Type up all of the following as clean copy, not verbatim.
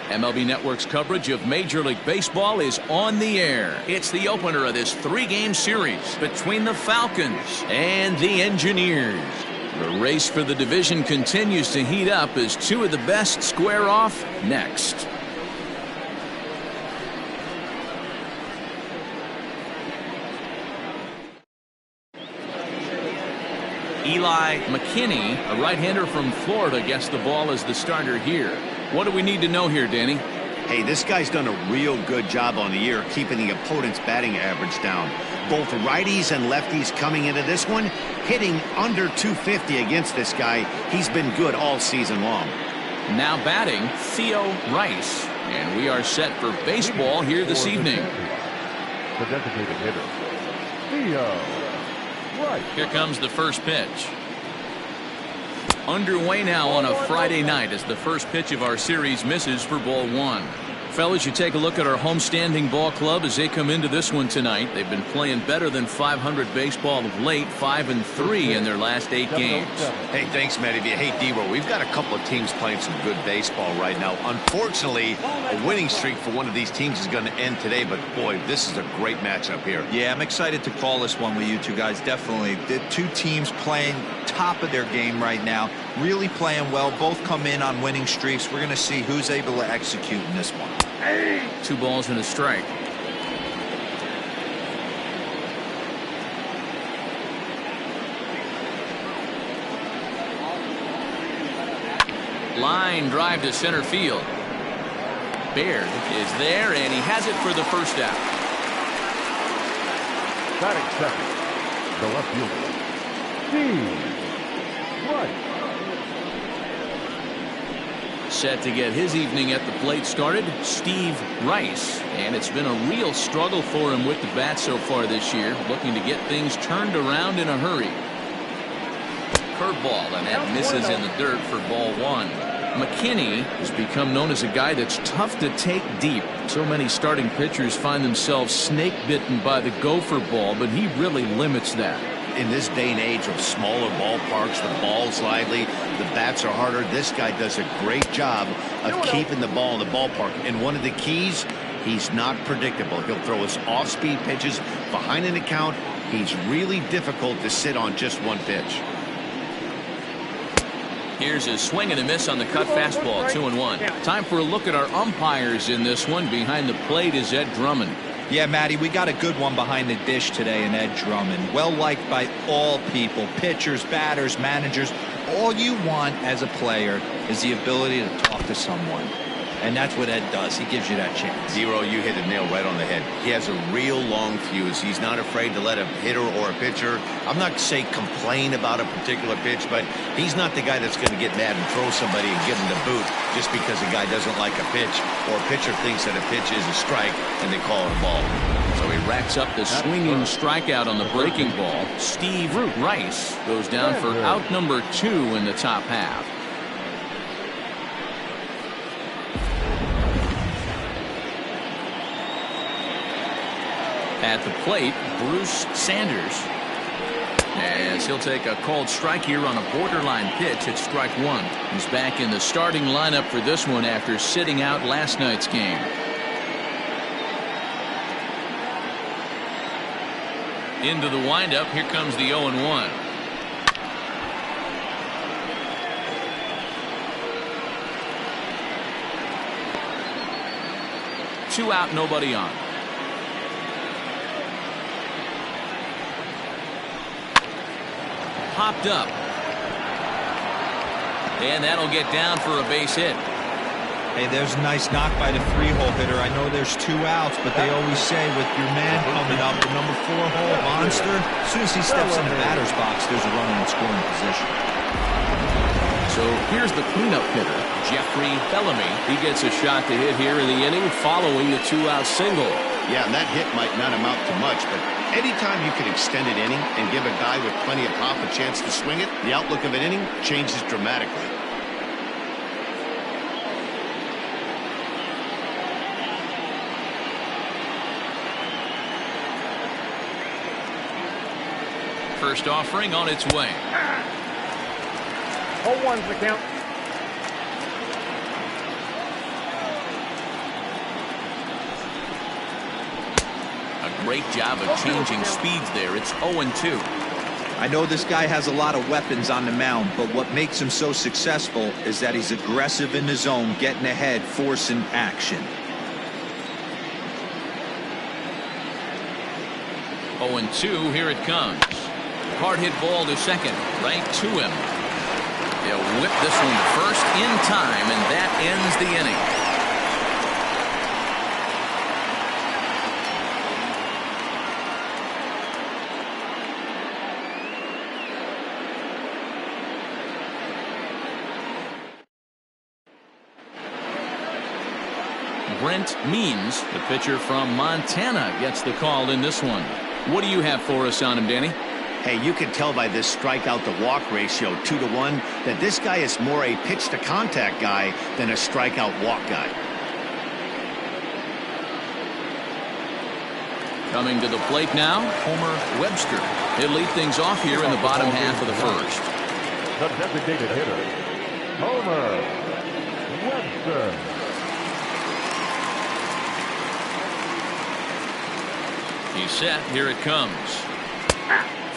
MLB Network's coverage of Major League Baseball is on the air. It's the opener of this three-game series between the Falcons and the Engineers. The race for the division continues to heat up as two of the best square off next. Eli McKinney, a right-hander from Florida, gets the ball as the starter here. What do we need to know here, Danny? Hey, this guy's done a real good job on the year keeping the opponent's batting average down. Both righties and lefties coming into this one, hitting under 250 against this guy. He's been good all season long. Now batting, Theo Rice. And we are set for baseball here this evening. The designated hitter, Theo Rice. Here comes the first pitch. Underway now on a Friday night as the first pitch of our series misses for ball one. Fellas, you take a look at our homestanding ball club as they come into this one tonight. They've been playing better than 500 baseball of late, 5-3 in their last 8 games. Hey, thanks, Matty. Hey, D-Roll, we've got a couple of teams playing some good baseball right now. Unfortunately, a winning streak for one of these teams is going to end today, but boy, this is a great matchup here. Yeah, I'm excited to call this one with you two guys. Definitely. The two teams playing top of their game right now, really playing well. Both come in on winning streaks. We're going to see who's able to execute in this one. 2 balls and a strike. Line drive to center field. Baird is there, and he has it for the first out. Batting second, the left fielder, Steve Rice. Set to get his evening at the plate started, Steve Rice. And it's been a real struggle for him with the bat so far this year, looking to get things turned around in a hurry. Curveball, and that misses in the dirt for ball one. McKinney has become known as a guy that's tough to take deep. So many starting pitchers find themselves snake bitten by the gopher ball, but he really limits that. In this day and age of smaller ballparks, the ball's lively, the bats are harder. This guy does a great job of keeping the ball in the ballpark. And one of the keys, he's not predictable. He'll throw his off-speed pitches behind an account. He's really difficult to sit on just one pitch. Here's a swing and a miss on the cut fastball, 2-1. Time for a look at our umpires in this one. Behind the plate is Ed Drummond. Yeah, Matty, we got a good one behind the dish today in Ed Drummond. Well liked by all people, pitchers, batters, managers. All you want as a player is the ability to talk to someone. And that's what Ed does. He gives you that chance. Zero, you hit the nail right on the head. He has a real long fuse. He's not afraid to let a hitter or a pitcher, I'm not saying complain about a particular pitch, but he's not the guy that's going to get mad and throw somebody and give him the boot just because a guy doesn't like a pitch or a pitcher thinks that a pitch is a strike and they call it a ball. So he racks up the swinging strikeout on the breaking ball. Steve Rice goes down for out number 2 in the top half. At the plate, Bruce Sanders, as he'll take a called strike here on a borderline pitch at strike 1. He's back in the starting lineup for this one after sitting out last night's game. Into the windup, here comes the 0-1. Two out, nobody on. Popped up. And that'll get down for a base hit. Hey, there's a nice knock by the 3-hole hitter. I know there's 2 outs, but they always say with your man coming up, the number 4-hole monster, as soon as he steps in the batter's box, there's a runner in scoring position. So here's the cleanup hitter, Jeffrey Bellamy. He gets a shot to hit here in the inning following the 2-out single. Yeah, and that hit might not amount to much, but anytime you can extend an inning and give a guy with plenty of pop a chance to swing it, the outlook of an inning changes dramatically. First offering on its way. 0-1's the count. Great job of changing speeds there. It's 0-2. I know this guy has a lot of weapons on the mound, but what makes him so successful is that he's aggressive in the zone, getting ahead, forcing action. 0-2, here it comes. Hard hit ball to second, right to him. They'll whip this one to first in time, and that ends the inning. Brent Means, the pitcher from Montana, gets the call in this one. What do you have for us on him, Danny? Hey, you can tell by this strikeout to walk ratio 2-to-1 that this guy is more a pitch to contact guy than a strikeout walk guy. Coming to the plate now, Homer Webster. He'll lead things off here in the bottom half of the first. The designated hitter, Homer Webster. He's set. Here it comes.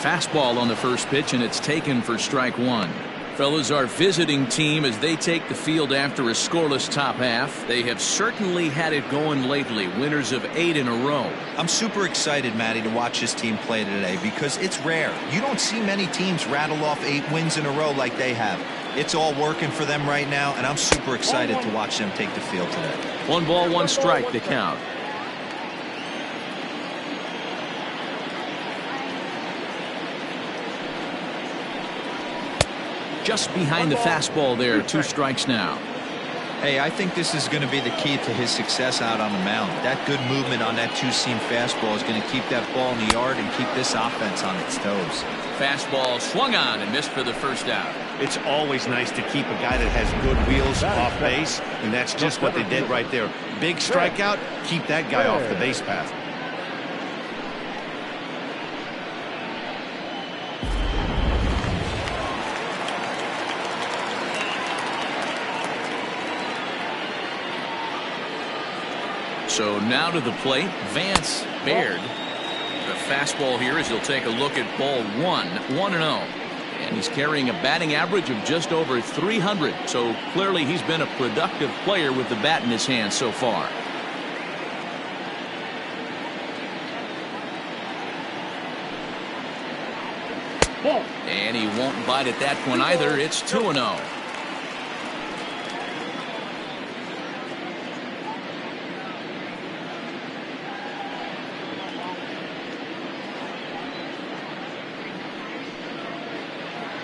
Fastball on the first pitch, and it's taken for strike one. Fellas, our visiting team, as they take the field after a scoreless top half, they have certainly had it going lately. Winners of 8 in a row. I'm super excited, Matty, to watch this team play today because it's rare. You don't see many teams rattle off 8 wins in a row like they have. It's all working for them right now, and I'm super excited to watch them take the field today. 1 ball, 1 strike, the count. Just behind the fastball there. 2 strikes now. Hey, I think this is going to be the key to his success out on the mound. That good movement on that 2-seam fastball is going to keep that ball in the yard and keep this offense on its toes. Fastball swung on and missed for the first out. It's always nice to keep a guy that has good wheels off base, and that's just what they did right there. Big strikeout, keep that guy off the base path. So now to the plate, Vance Baird. The fastball here as he'll take a look at ball 1, 1-0. And he's carrying a batting average of just over 300. So clearly he's been a productive player with the bat in his hand so far. And he won't bite at that one either. It's 2-0.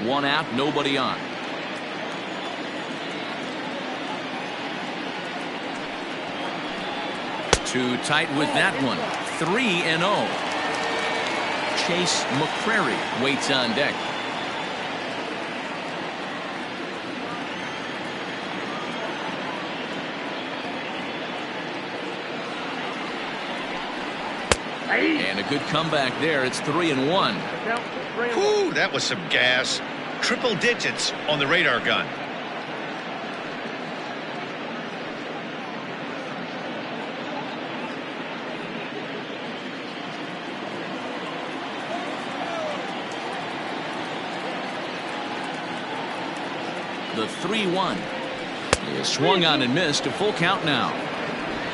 One out, nobody on. Too tight with that one. 3-0. Chase McCrary waits on deck. And a good comeback there. It's 3-1. Whew, that was some gas. Triple digits on the radar gun. The 3-1 is swung on and missed. A full count now.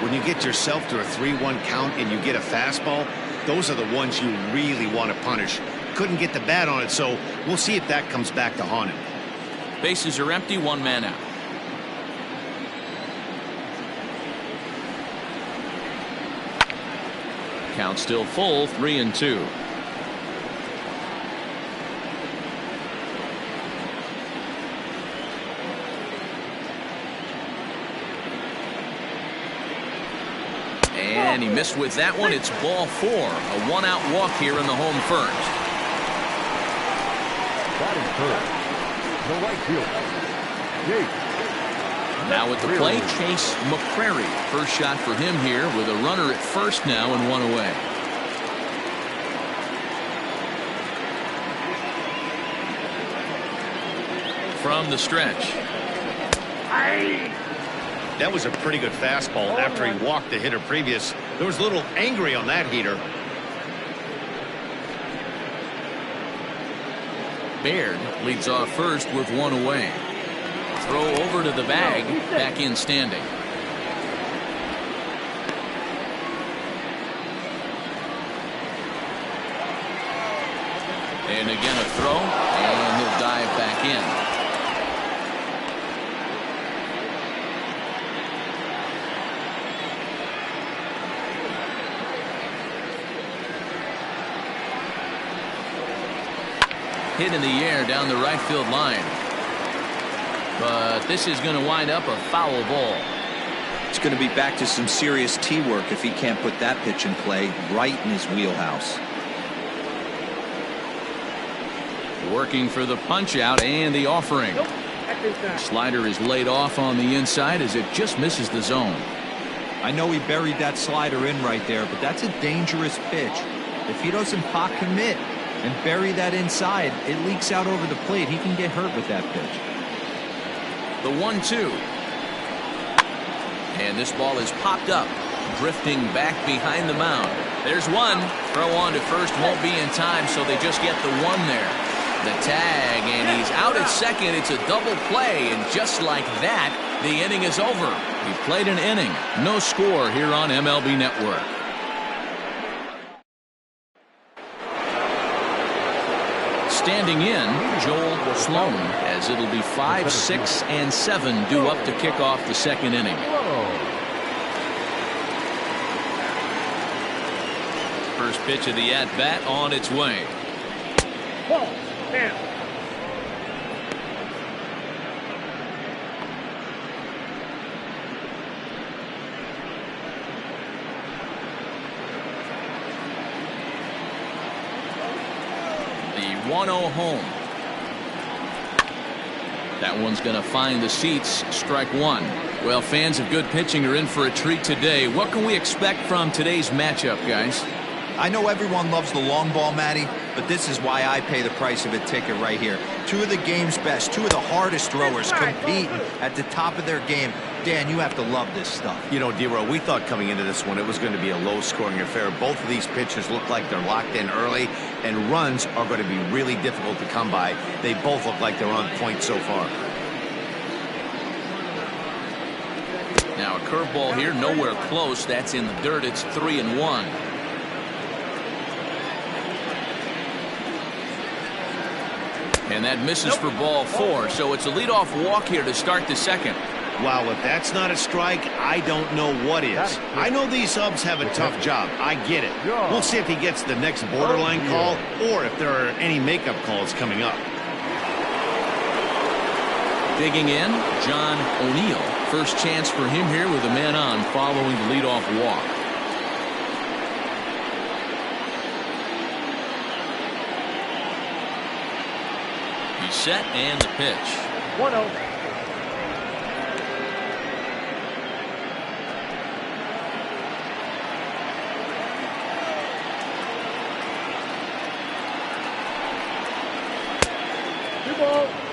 When you get yourself to a 3-1 count and you get a fastball, those are the ones you really want to punish. Couldn't get the bat on it, so we'll see if that comes back to haunt him. Bases are empty, 1 man out. Count still full, 3-2. And he missed with that one. It's ball 4. A 1-out walk here in the home first. Batting first, the right fielder, Jake. Now at the plate, Chase McCrary. First shot for him here with a runner at first now and 1 away. From the stretch. That was a pretty good fastball after he walked the hitter previous. There was a little angry on that heater. Baird leads off first with one away. Throw over to the bag, back in standing. And again a throw, and he'll dive back in. Hit in the air down the right field line. But this is going to wind up a foul ball. It's going to be back to some serious tee work if he can't put that pitch in play right in his wheelhouse. Working for the punch out and the offering. Slider is laid off on the inside as it just misses the zone. I know he buried that slider in right there, but that's a dangerous pitch. If he doesn't pot commit and bury that inside, it leaks out over the plate. He can get hurt with that pitch. The 1-2. And this ball is popped up, drifting back behind the mound. There's one. Throw on to first won't be in time, so they just get the one there. The tag, and he's out at second. It's a double play, and just like that, the inning is over. He played an inning. No score here on MLB Network. Standing in, Joel Sloan, as it'll be 5, 6, and 7 due up to kick off the second inning. First pitch of the at-bat on its way. The 1-0 home. That one's going to find the seats. Strike one. Well, fans of good pitching are in for a treat today. What can we expect from today's matchup, guys? I know everyone loves the long ball, Matty, but this is why I pay the price of a ticket right here. Two of the game's best, two of the hardest throwers competing at the top of their game. Dan, you have to love this stuff. You know, D-Row, we thought coming into this one it was going to be a low-scoring affair. Both of these pitchers look like they're locked in early, and runs are going to be really difficult to come by. They both look like they're on point so far. Now a curveball here, nowhere close. That's in the dirt. It's 3-1. And that misses for ball 4, so it's a leadoff walk here to start the second. Wow, if that's not a strike, I don't know what is. I know these subs have a tough job. I get it. We'll see if he gets the next borderline call or if there are any makeup calls coming up. Digging in, John O'Neill. First chance for him here with a man on following the leadoff walk. He's set and the pitch. 1-0.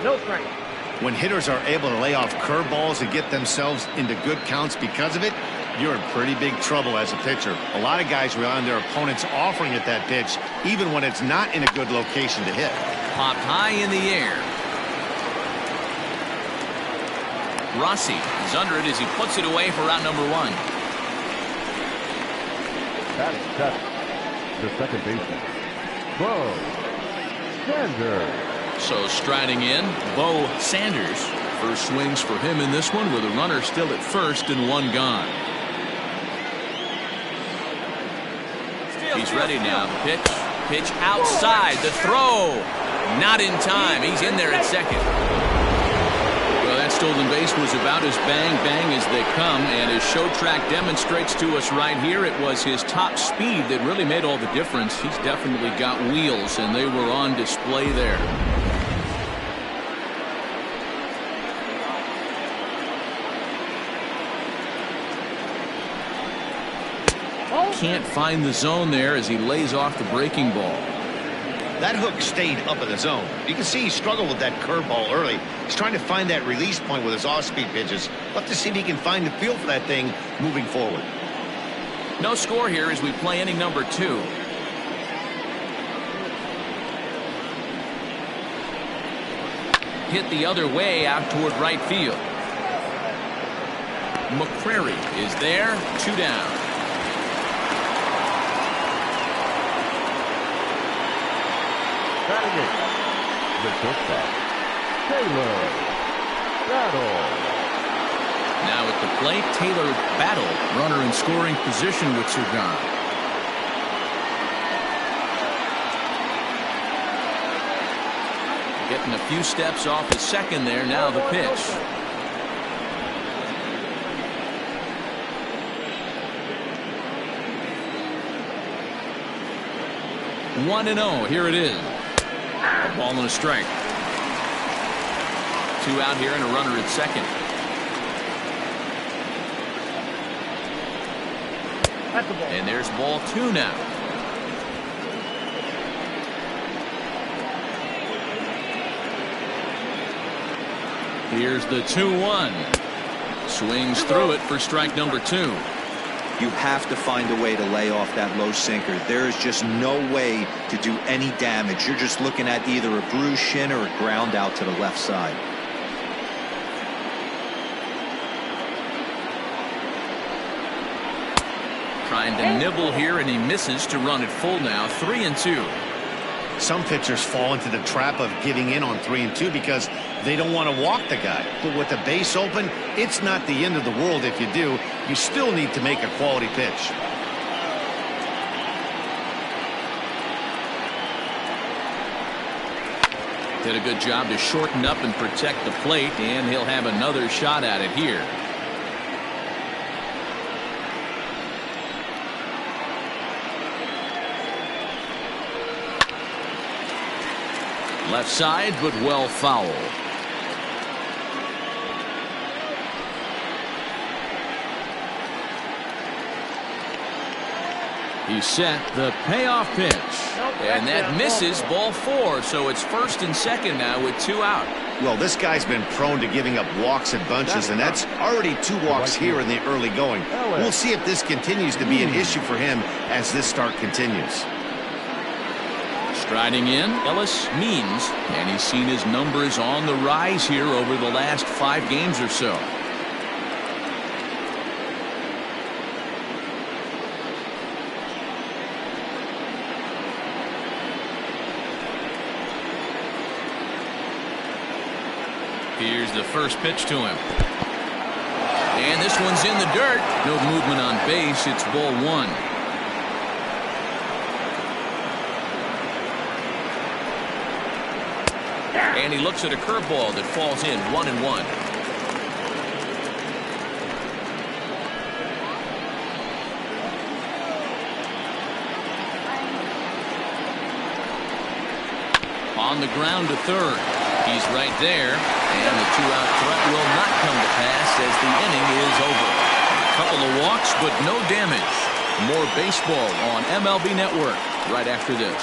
No strike. When hitters are able to lay off curveballs and get themselves into good counts because of it, you're in pretty big trouble as a pitcher. A lot of guys rely on their opponents offering at that pitch, even when it's not in a good location to hit. Popped high in the air. Rossi is under it as he puts it away for out number 1. Batting seven, the second baseman, Bo Sanders. So striding in, Bo Sanders. First swings for him in this one with a runner still at first and one gone. He's ready now. Pitch outside. The throw. Not in time. He's in there at second. Well, that stolen base was about as bang as they come, and as Show Track demonstrates to us right here, it was his top speed that really made all the difference. He's definitely got wheels, and they were on display there. Can't find the zone there as he lays off the breaking ball. That hook stayed up in the zone. You can see he struggled with that curveball early. He's trying to find that release point with his off-speed pitches. We'll have to see if he can find the feel for that thing moving forward. No score here as we play inning number 2. hit the other way out toward right field. McCrary is there, 2 down. Batting it, the shortstop, Taylor Battle. Now at the plate, Taylor Battle, runner in scoring position with 2 gone. Getting a few steps off the second there. Now the pitch. 1-0. Here it is. A ball and a strike. 2 out here and a runner at second. And there's ball 2 now. Here's the 2-1. Swings through it for strike number 2. You have to find a way to lay off that low sinker. There is just no way to do any damage. You're just looking at either a bruised shin or a ground out to the left side. Trying to nibble here, and he misses to run it full now. 3-2. Some pitchers fall into the trap of giving in on 3-2 because they don't want to walk the guy. But with the base open, it's not the end of the world if you do. You still need to make a quality pitch. Did a good job to shorten up and protect the plate, and he'll have another shot at it here. Left side, but well foul. He's set the payoff pitch. And that misses, ball 4. So it's first and second now with 2 out. Well, this guy's been prone to giving up walks and bunches, and that's already 2 walks here in the early going. We'll see if this continues to be an issue for him as this start continues. Striding in, Ellis Means, and he's seen his numbers on the rise here over the last 5 games or so. Here's the first pitch to him. And this one's in the dirt. No movement on base. It's ball 1. And he looks at a curveball that falls in. 1-1. On the ground to third. He's right there. And the 2-out threat will not come to pass as the inning is over. A couple of walks, but no damage. More baseball on MLB Network right after this.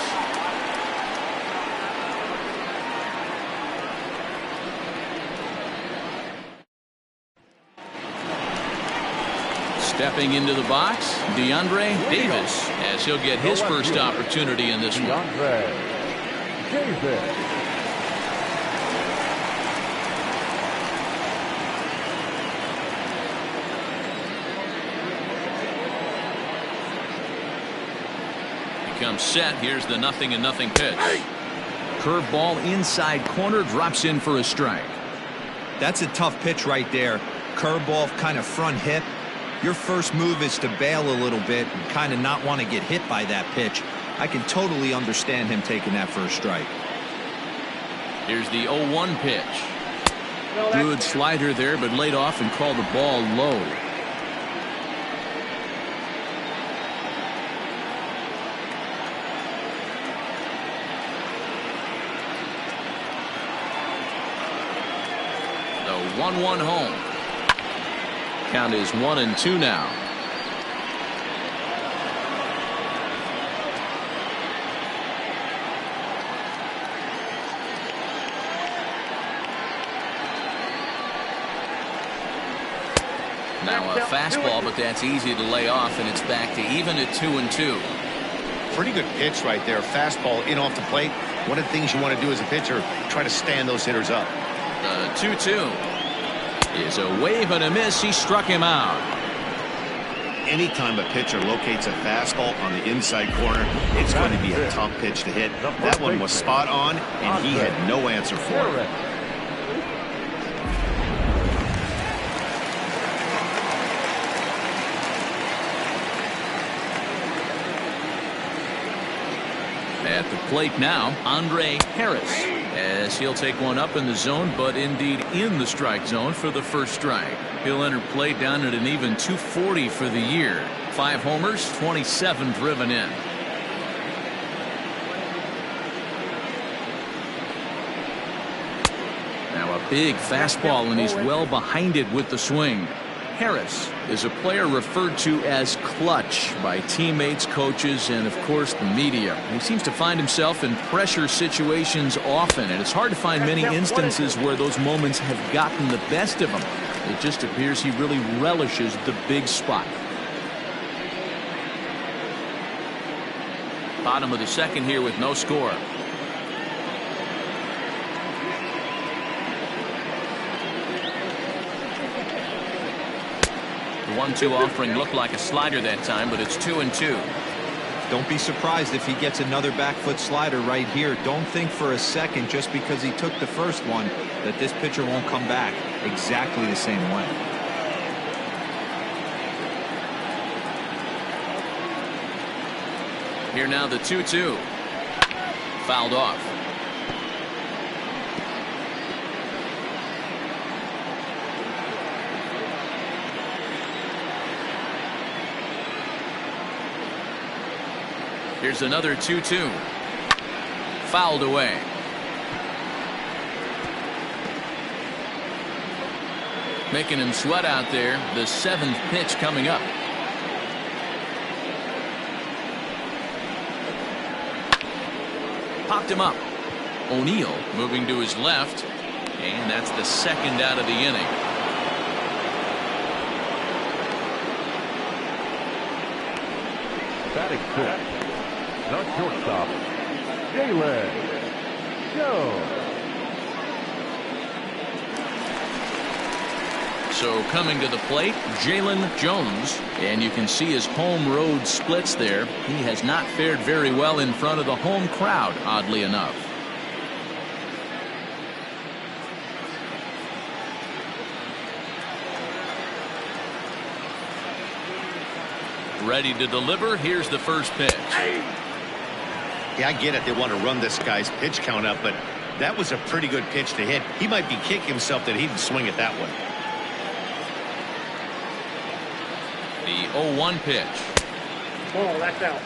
Stepping into the box, DeAndre Davis, as he'll get his first opportunity in this one. DeAndre Davis. Becomes set. Here's the 0-0 pitch. Curveball inside corner, drops in for a strike. That's a tough pitch right there. Curveball, kind of front hip. Your first move is to bail a little bit and kind of not want to get hit by that pitch. I can totally understand him taking that first strike. Here's the 0-1 pitch. Good slider there, but laid off and called the ball low. The 1-1 home. Count is 1-2 now. Now a fastball, but that's easy to lay off, and it's back to even at 2-2. Pretty good pitch right there. Fastball in off the plate. One of the things you want to do as a pitcher, try to stand those hitters up. The 2-2 is a wave and a miss. He struck him out. Anytime a pitcher locates a fastball on the inside corner, it's going to be a tough pitch to hit. That one was spot on, and he had no answer for it. At the plate now, Andre Harris, as he'll take one up in the zone, but indeed in the strike zone for the first strike. He'll enter play down at an even 240 for the year. 5 homers, 27 driven in. Now a big fastball, and he's well behind it with the swing. Harris is a player referred to as clutch by teammates, coaches, and of course the media. He seems to find himself in pressure situations often, and it's hard to find many instances where those moments have gotten the best of him. It just appears he really relishes the big spot. Bottom of the second here with no score. The 1-2 offering looked like a slider that time, but it's 2-2. Don't be surprised if he gets another back foot slider right here. Don't think for a second, just because he took the first one, that this pitcher won't come back exactly the same way. Here now the 2-2. Fouled off. Here's another 2-2. Fouled away. Making him sweat out there. The 7th pitch coming up. Popped him up. O'Neill moving to his left, and that's the 2nd out of the inning. Batting 6th. The shortstop, Jalen Jones. So coming to the plate, Jalen Jones, and you can see his home road splits there. He has not fared very well in front of the home crowd, oddly enough. Ready to deliver. Here's the first pitch. Yeah, I get it. They want to run this guy's pitch count up, but that was a pretty good pitch to hit. He might be kicking himself that he didn't swing it that way. The 0-1 pitch. Oh, that's out.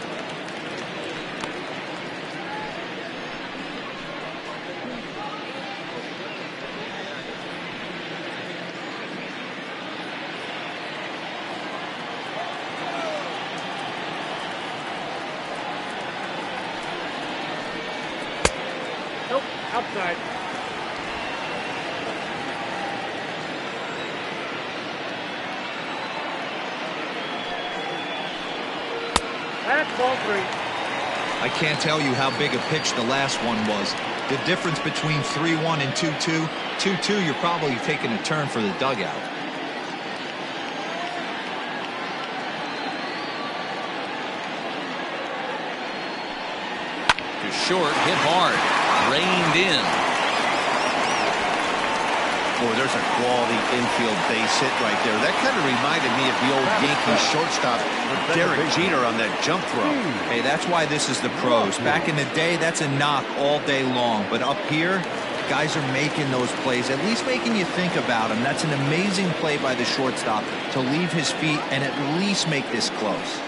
Nope, outside. That's ball 3. I can't tell you how big a pitch the last one was. The difference between 3-1 and 2-2. 2-2, you're probably taking a turn for the dugout. To short, hit hard, reined in. Boy, there's a quality infield base hit right there. That kind of reminded me of the old Yankees shortstop Derek Jeter on that jump throw. Hey, that's why this is the pros. Back in the day, that's a knock all day long. But up here, guys are making those plays, at least making you think about them. That's an amazing play by the shortstop to leave his feet and at least make this close.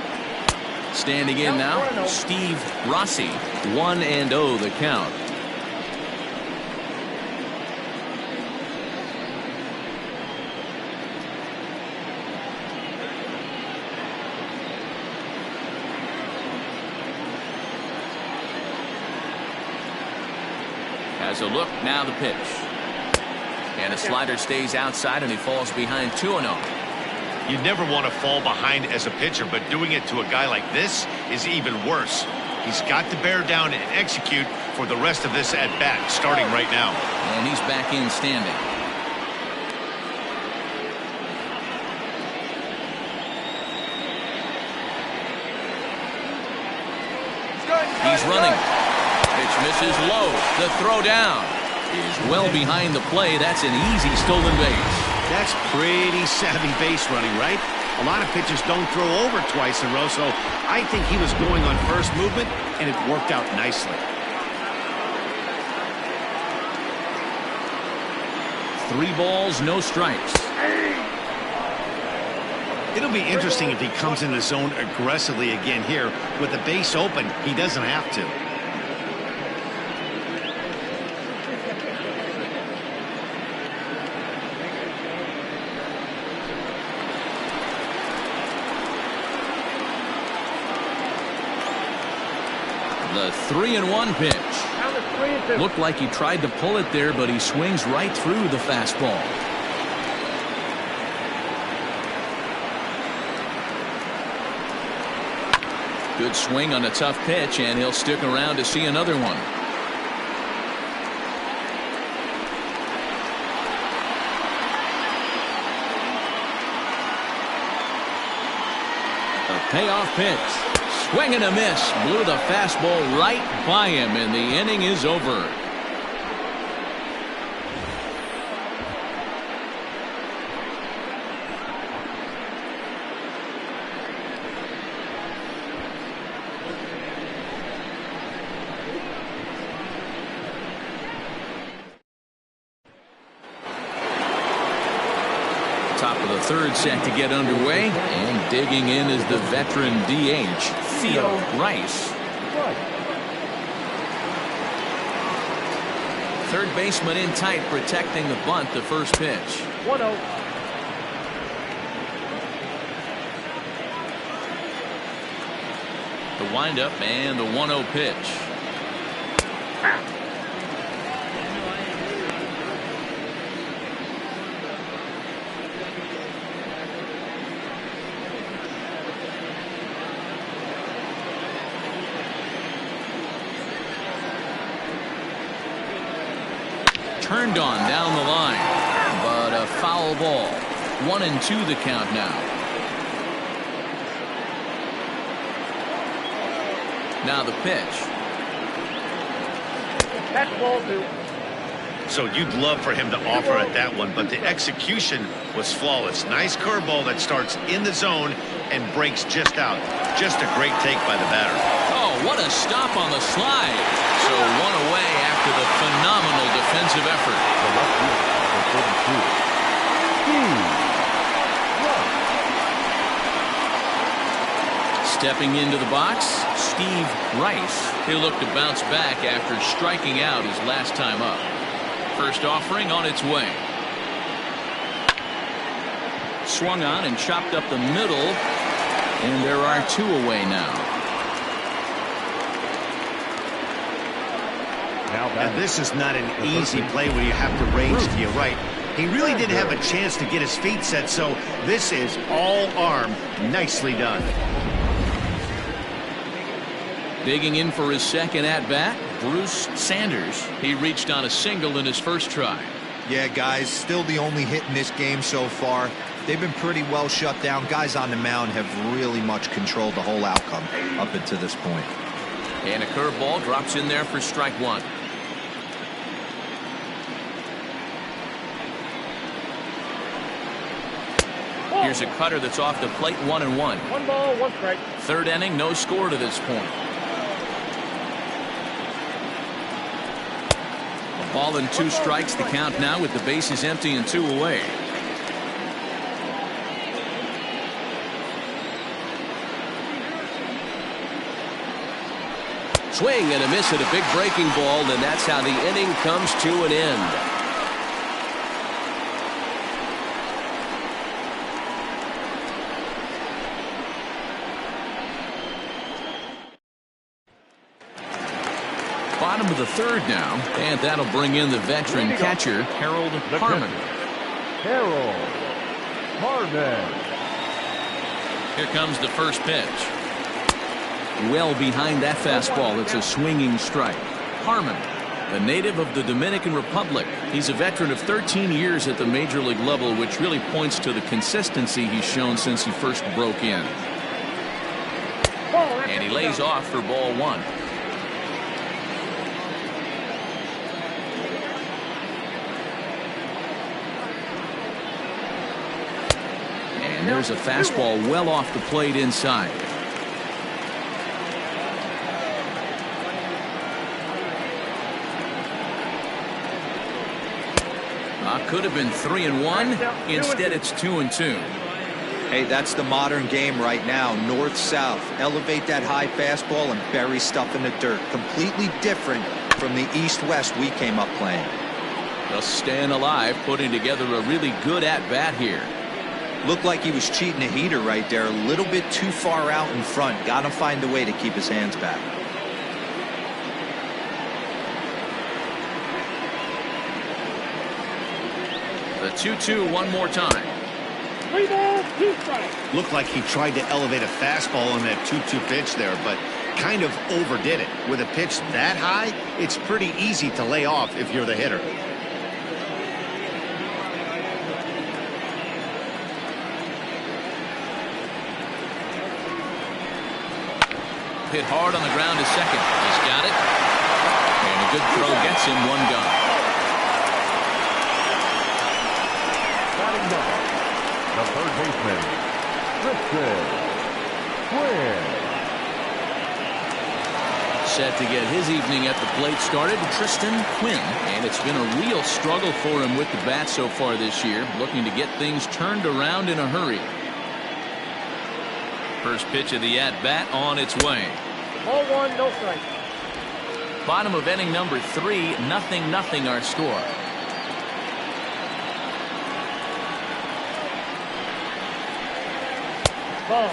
Standing in now, Steve Rossi. 1-0 the count. Has a look, now the pitch. And a slider stays outside, and he falls behind 2-0. You never want to fall behind as a pitcher, but doing it to a guy like this is even worse. He's got to bear down and execute for the rest of this at-bat, starting right now. And he's back in standing. He's running. Pitch misses low. The throw down is well behind the play. That's an easy stolen base. That's pretty savvy base running, right? A lot of pitchers don't throw over twice in a row, so I think he was going on first movement, and it worked out nicely. 3 balls, no strikes. It'll be interesting if he comes in the zone aggressively again here. With the base open, he doesn't have to. The 3-1 pitch. Count is 3-2. Looked like he tried to pull it there, but he swings right through the fastball. Good swing on a tough pitch, and he'll stick around to see another one. A payoff pitch. Swing and a miss. Blew the fastball right by him, and the inning is over. Top of the third set to get underway, and digging in is the veteran DH, Theo Rice. Third baseman in tight, protecting the bunt, the first pitch. 1-0. The windup and the 1-0 pitch. Turned on down the line, but a foul ball. 1-2 the count now. Now the pitch. That's ball 2. So you'd love for him to offer at that one, but the execution was flawless. Nice curveball that starts in the zone and breaks just out. Just a great take by the batter. Oh, what a stop on the slide. So one away after the phenomenal defensive effort. The left field, number 32. Stepping into the box, Steve Rice. He'll look to bounce back after striking out his last time up. First offering on its way. Swung on and chopped up the middle, and there are 2 away now. And this is not an easy play when you have to range to your right. He really didn't have a chance to get his feet set, so this is all arm. Nicely done. Digging in for his second at-bat, Bruce Sanders. He reached on a single in his first try. Yeah, guys, still the only hit in this game so far. They've been pretty well shut down. Guys on the mound have really much controlled the whole outcome up until this point. And a curveball drops in there for strike 1. Here's a cutter that's off the plate, 1-1. 1 ball, 1 strike. Third inning, no score to this point. A ball and 2 strikes the count now with the bases empty and 2 away. Swing and a miss at a big breaking ball, and that's how the inning comes to an end. Bottom of the third now, and that'll bring in the veteran catcher, Harold Harmon. Harold Harmon. Here comes the first pitch. well behind that fastball. It's a swinging strike. Harmon, a native of the Dominican Republic. He's a veteran of 13 years at the major league level, which really points to the consistency he's shown since he first broke in. And he lays off for ball one. And there's a fastball well off the plate inside. Could have been 3-1. Instead, it's 2-2. Hey, that's the modern game right now. North-south. Elevate that high fastball and bury stuff in the dirt. Completely different from the east-west we came up playing. Just staying alive, putting together a really good at-bat here. Looked like he was cheating a heater right there. A little bit too far out in front. Got to find a way to keep his hands back. The 2-2 one more time. 3 balls, 2 strikes. Looked like he tried to elevate a fastball on that 2-2 pitch there, but kind of overdid it. With a pitch that high, it's pretty easy to lay off if you're the hitter. Hit hard on the ground to second. He's got it. And a good throw gets him one gone. The third baseman, Quinn. Set to get his evening at the plate started, Tristan Quinn. And it's been a real struggle for him with the bat so far this year, looking to get things turned around in a hurry. First pitch of the at-bat on its way. Ball 1, no strike. Bottom of inning number 3, 0-0 our score.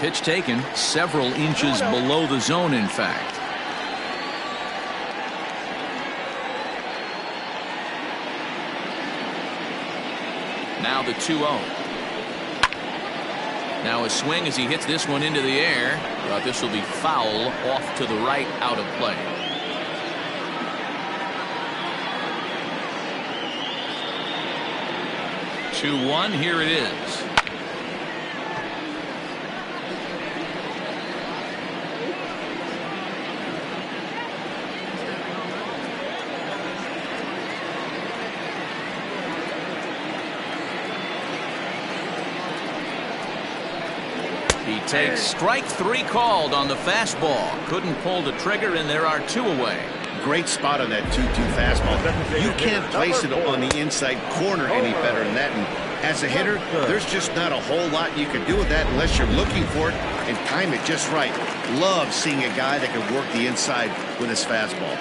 Pitch taken several inches below the zone, in fact. Now the 2-0. Now a swing as he hits this one into the air. But this will be foul off to the right, out of play. Two-one, here it is. He takes strike 3 called on the fastball. Couldn't pull the trigger, and there are 2 away. Great spot on that 2-2 fastball. You can't place it on the inside corner any better than that. And as a hitter, there's just not a whole lot you can do with that unless you're looking for it and time it just right. Love seeing a guy that can work the inside with his fastball.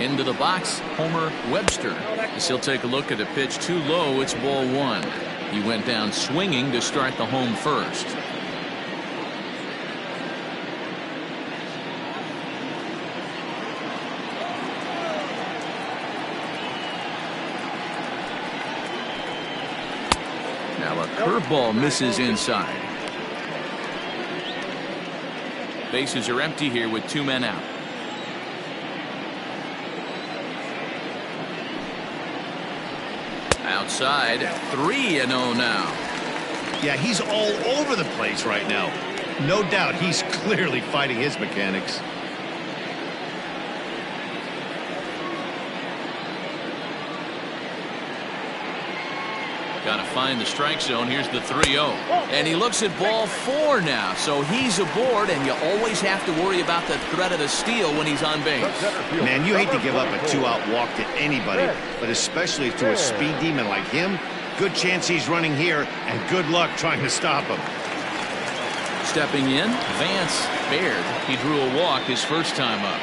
Into the box, Homer Webster. As he'll take a look at a pitch too low, it's ball 1. He went down swinging to start the home first. Now a curveball misses inside. Bases are empty here with 2 men out. Outside, 3-0 now. Yeah, he's all over the place right now. No doubt he's clearly fighting his mechanics. Got to find the strike zone. Here's the 3-0. And he looks at ball 4 now. So he's aboard, and you always have to worry about the threat of the steal when he's on base. Man, you hate to give up a 2-out walk to anybody, but especially to a speed demon like him. Good chance he's running here, and good luck trying to stop him. Stepping in, Vance Baird. He drew a walk his first time up.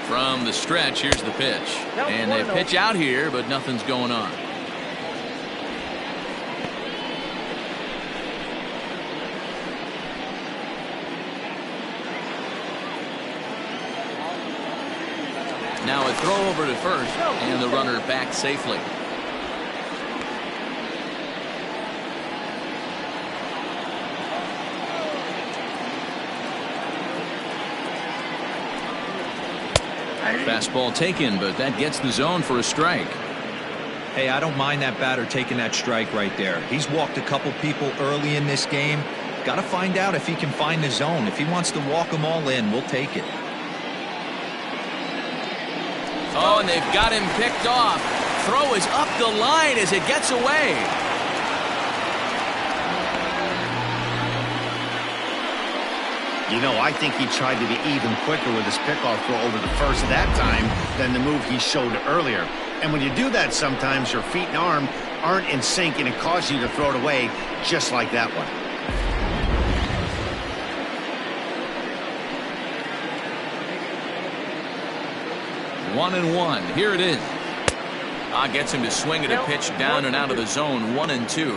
From the stretch, here's the pitch. And they pitch out here, but nothing's going on. Now a throw over to first, and the runner back safely. Fastball taken, but that gets the zone for a strike. Hey, I don't mind that batter taking that strike right there. He's walked a couple people early in this game. Got to find out if he can find the zone. If he wants to walk them all in, we'll take it. Oh, and they've got him picked off. Throw is up the line as it gets away. You know, I think he tried to be even quicker with his pickoff throw over the first that time than the move he showed earlier. And when you do that, sometimes your feet and arm aren't in sync, and it causes you to throw it away just like that one. One and one. Here it is. Gets him to swing at a pitch down and out of the zone. 1-2.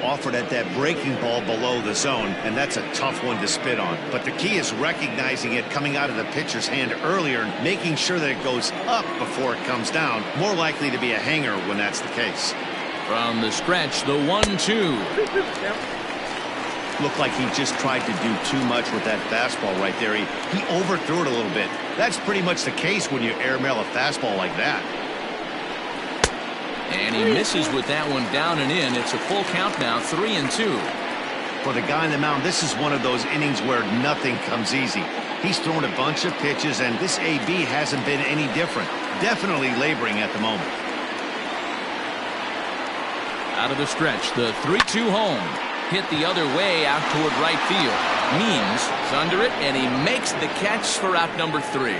Offered at that breaking ball below the zone, and that's a tough one to spit on. But the key is recognizing it coming out of the pitcher's hand earlier and making sure that it goes up before it comes down. More likely to be a hanger when that's the case. From the stretch, the 1-2. Looked like he just tried to do too much with that fastball right there. He overthrew it a little bit. That's pretty much the case when you airmail a fastball like that. And he misses with that one down and in. It's a full count now, 3-2. For the guy on the mound, this is one of those innings where nothing comes easy. He's thrown a bunch of pitches, and this AB hasn't been any different. Definitely laboring at the moment. Out of the stretch, the 3-2 home. Hit the other way out toward right field. Means is under it, and he makes the catch for out number 3.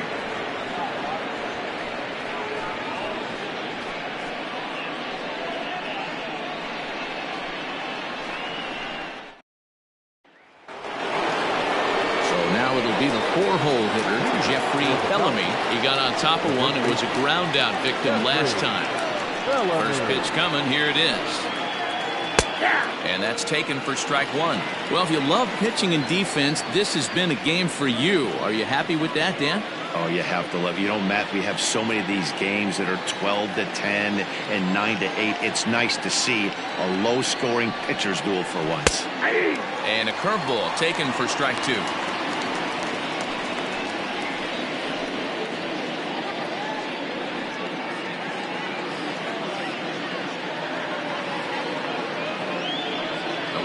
It'll be the 4-hole hitter, Jeffrey Bellamy. He got on top of one and was a ground out victim last time. First pitch coming. Here it is. And that's taken for strike 1. Well, if you love pitching and defense, this has been a game for you. Are you happy with that, Dan? Oh, you have to love it. You know, Matt, we have so many of these games that are 12-10 and 9-8. It's nice to see a low-scoring pitcher's duel for once. And a curveball taken for strike 2.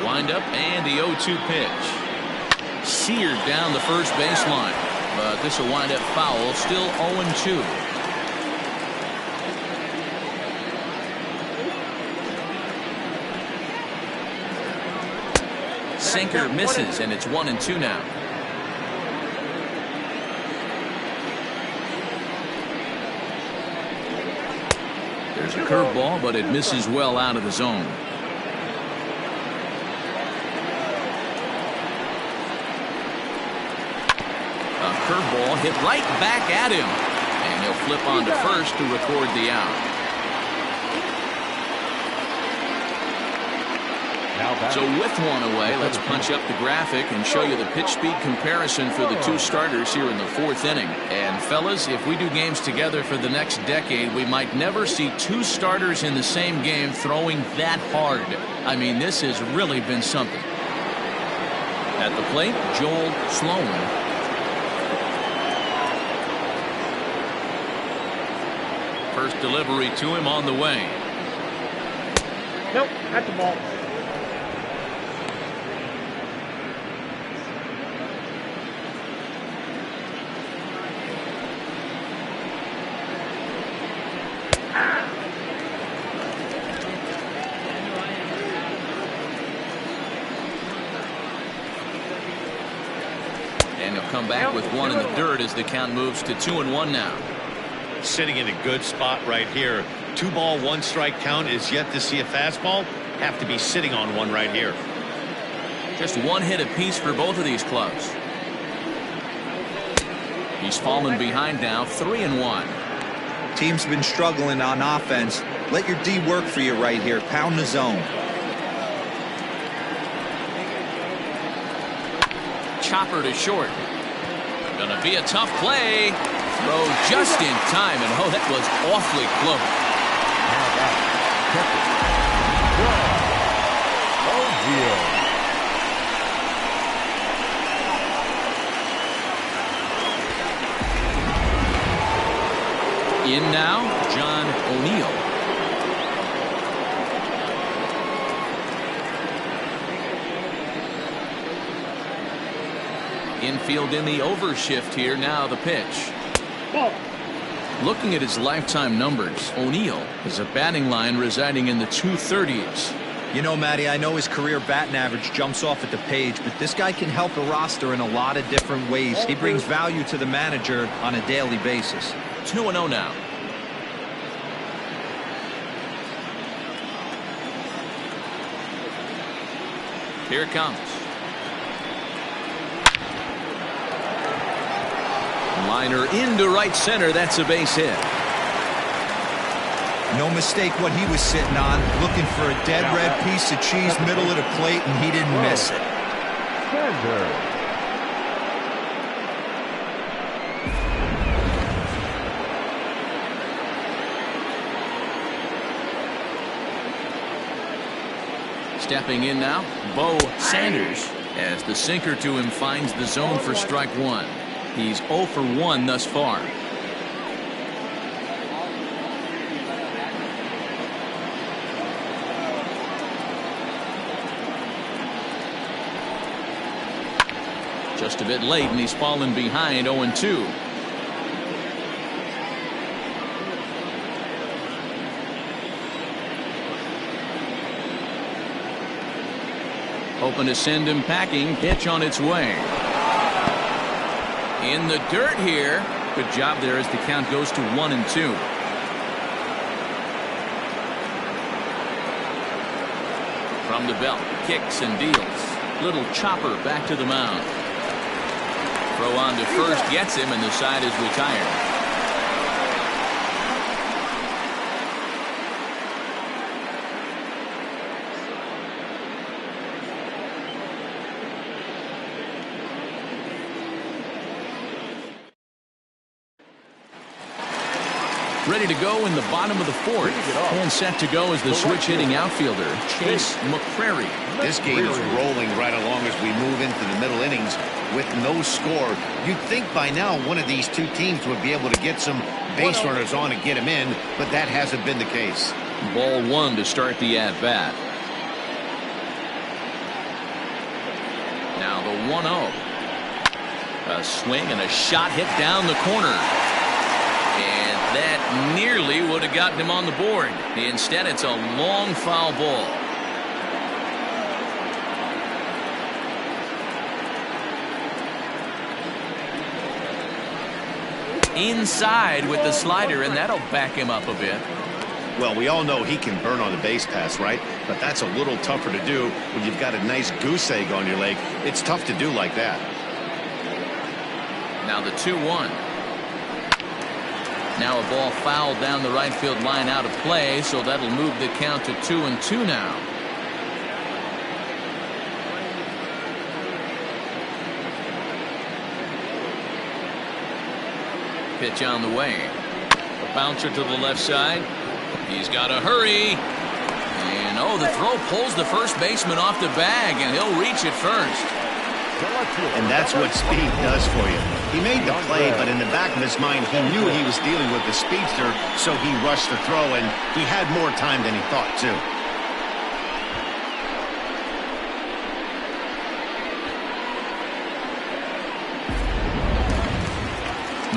Wind up and the 0-2 pitch. Seared down the first baseline, but this will wind up foul. Still 0-2. Sinker misses, and it's 1-2 now. There's a curveball, but it misses well out of the zone. Curveball hit right back at him, and he'll flip on to first to record the out. So with one away, let's punch up the graphic and show you the pitch speed comparison for the 2 starters here in the 4th inning. And fellas, if we do games together for the next decade, we might never see 2 starters in the same game throwing that hard. I mean, this has really been something. At the plate, Joel Sloan. First delivery to him on the way. Nope, that's the ball. And he'll come back with one in the dirt as the count moves to 2-1 now. Sitting in a good spot right here. 2-ball, 1-strike count is yet to see a fastball. Have to be sitting on one right here. Just one hit apiece for both of these clubs. He's fallen behind now, 3-1. Team's been struggling on offense. Let your D work for you right here. Pound the zone. Chopper to short. Gonna be a tough play. Throw just in time, and oh, that was awfully close. Oh, dear. In now, John O'Neill. Infield in the overshift here. Now the pitch. Looking at his lifetime numbers, O'Neill has a batting line residing in the 230s. You know, Matty, I know his career batting average jumps off at the page, but this guy can help a roster in a lot of different ways. He brings value to the manager on a daily basis. 2-0 now. Here it comes. Liner into right center. That's a base hit. No mistake what he was sitting on, looking for a dead red piece of cheese middle of the plate, and he didn't miss it. Stepping in now, Bo Sanders, as the sinker to him finds the zone for strike one. He's 0 for 1 thus far. Just a bit late, and he's fallen behind 0-2. Hoping to send him packing. Pitch on its way. In the dirt here. Good job there as the count goes to 1-2. From the belt, kicks and deals. Little chopper back to the mound. Throw on to first, gets him, and the side is retired. Ready to go in the bottom of the fourth. And set to go as the switch hitting outfielder, Chase McCrary. This game is rolling right along as we move into the middle innings with no score. You'd think by now one of these two teams would be able to get some base runners on and get them in, but that hasn't been the case. Ball one to start the at-bat. Now the 1-0. A swing and a shot hit down the corner. And that nearly would have gotten him on the board. Instead, it's a long foul ball. Inside with the slider, and that'll back him up a bit. Well, we all know he can burn on the base pass, right? But that's a little tougher to do when you've got a nice goose egg on your leg. It's tough to do like that. Now the 2-1. Now a ball fouled down the right field line out of play, so that'll move the count to 2-2 now. Pitch on the way. A bouncer to the left side. He's got to hurry. And oh, the throw pulls the first baseman off the bag, and he'll reach it first. And that's what speed does for you. He made the play, but in the back of his mind, he knew he was dealing with the speedster, so he rushed the throw, and he had more time than he thought, too.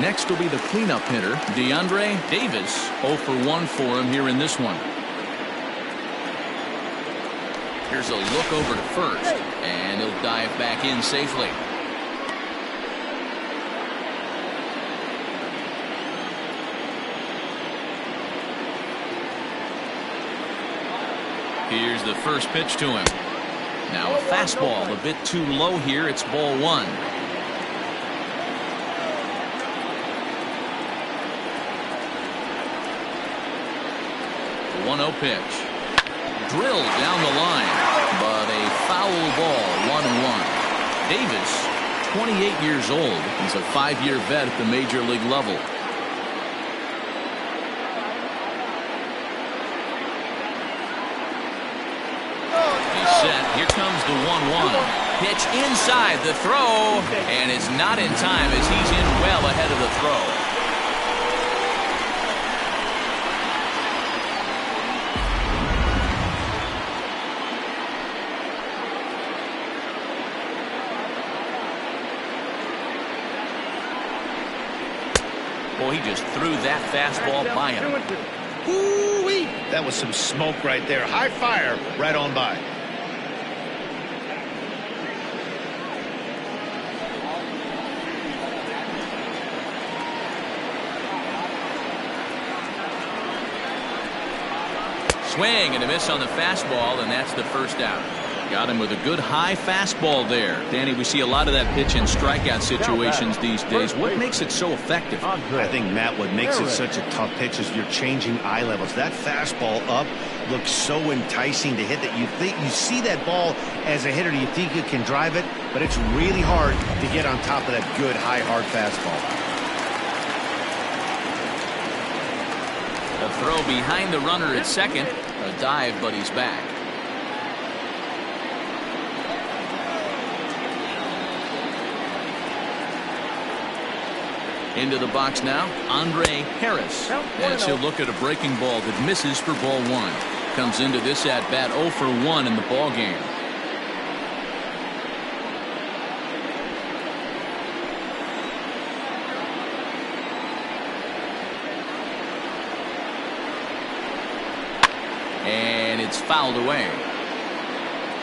Next will be the cleanup hitter, DeAndre Davis. 0 for 1 for him here in this one. Here's a look over to first, and he'll dive back in safely. Here's the first pitch to him. Now a fastball a bit too low here. It's ball one. The 1-0 pitch. Drilled down the line, but a foul ball, 1-1. Davis, 28 years old. He's a 5-year vet at the major league level. He's set. Here comes the 1-1. Pitch inside the throw, and it's not in time as he's in well ahead of the throw. he just threw that fastball by him. 2-2. Ooh-wee. That was some smoke right there. High fire right on by. Swing and a miss on the fastball, and that's the first out. Got him with a good high fastball there. Danny, we see a lot of that pitch in strikeout situations these days. What makes it so effective? I think, Matt, what makes it such a tough pitch is you're changing eye levels. That fastball up looks so enticing to hit that you see that ball as a hitter, you think you can drive it, but it's really hard to get on top of that good high hard fastball. A throw behind the runner at second. A dive, but he's back. Into the box now, Andre Harris. As he'll look at a breaking ball that misses for ball one. Comes into this at bat 0 for 1 in the ball game. And it's fouled away.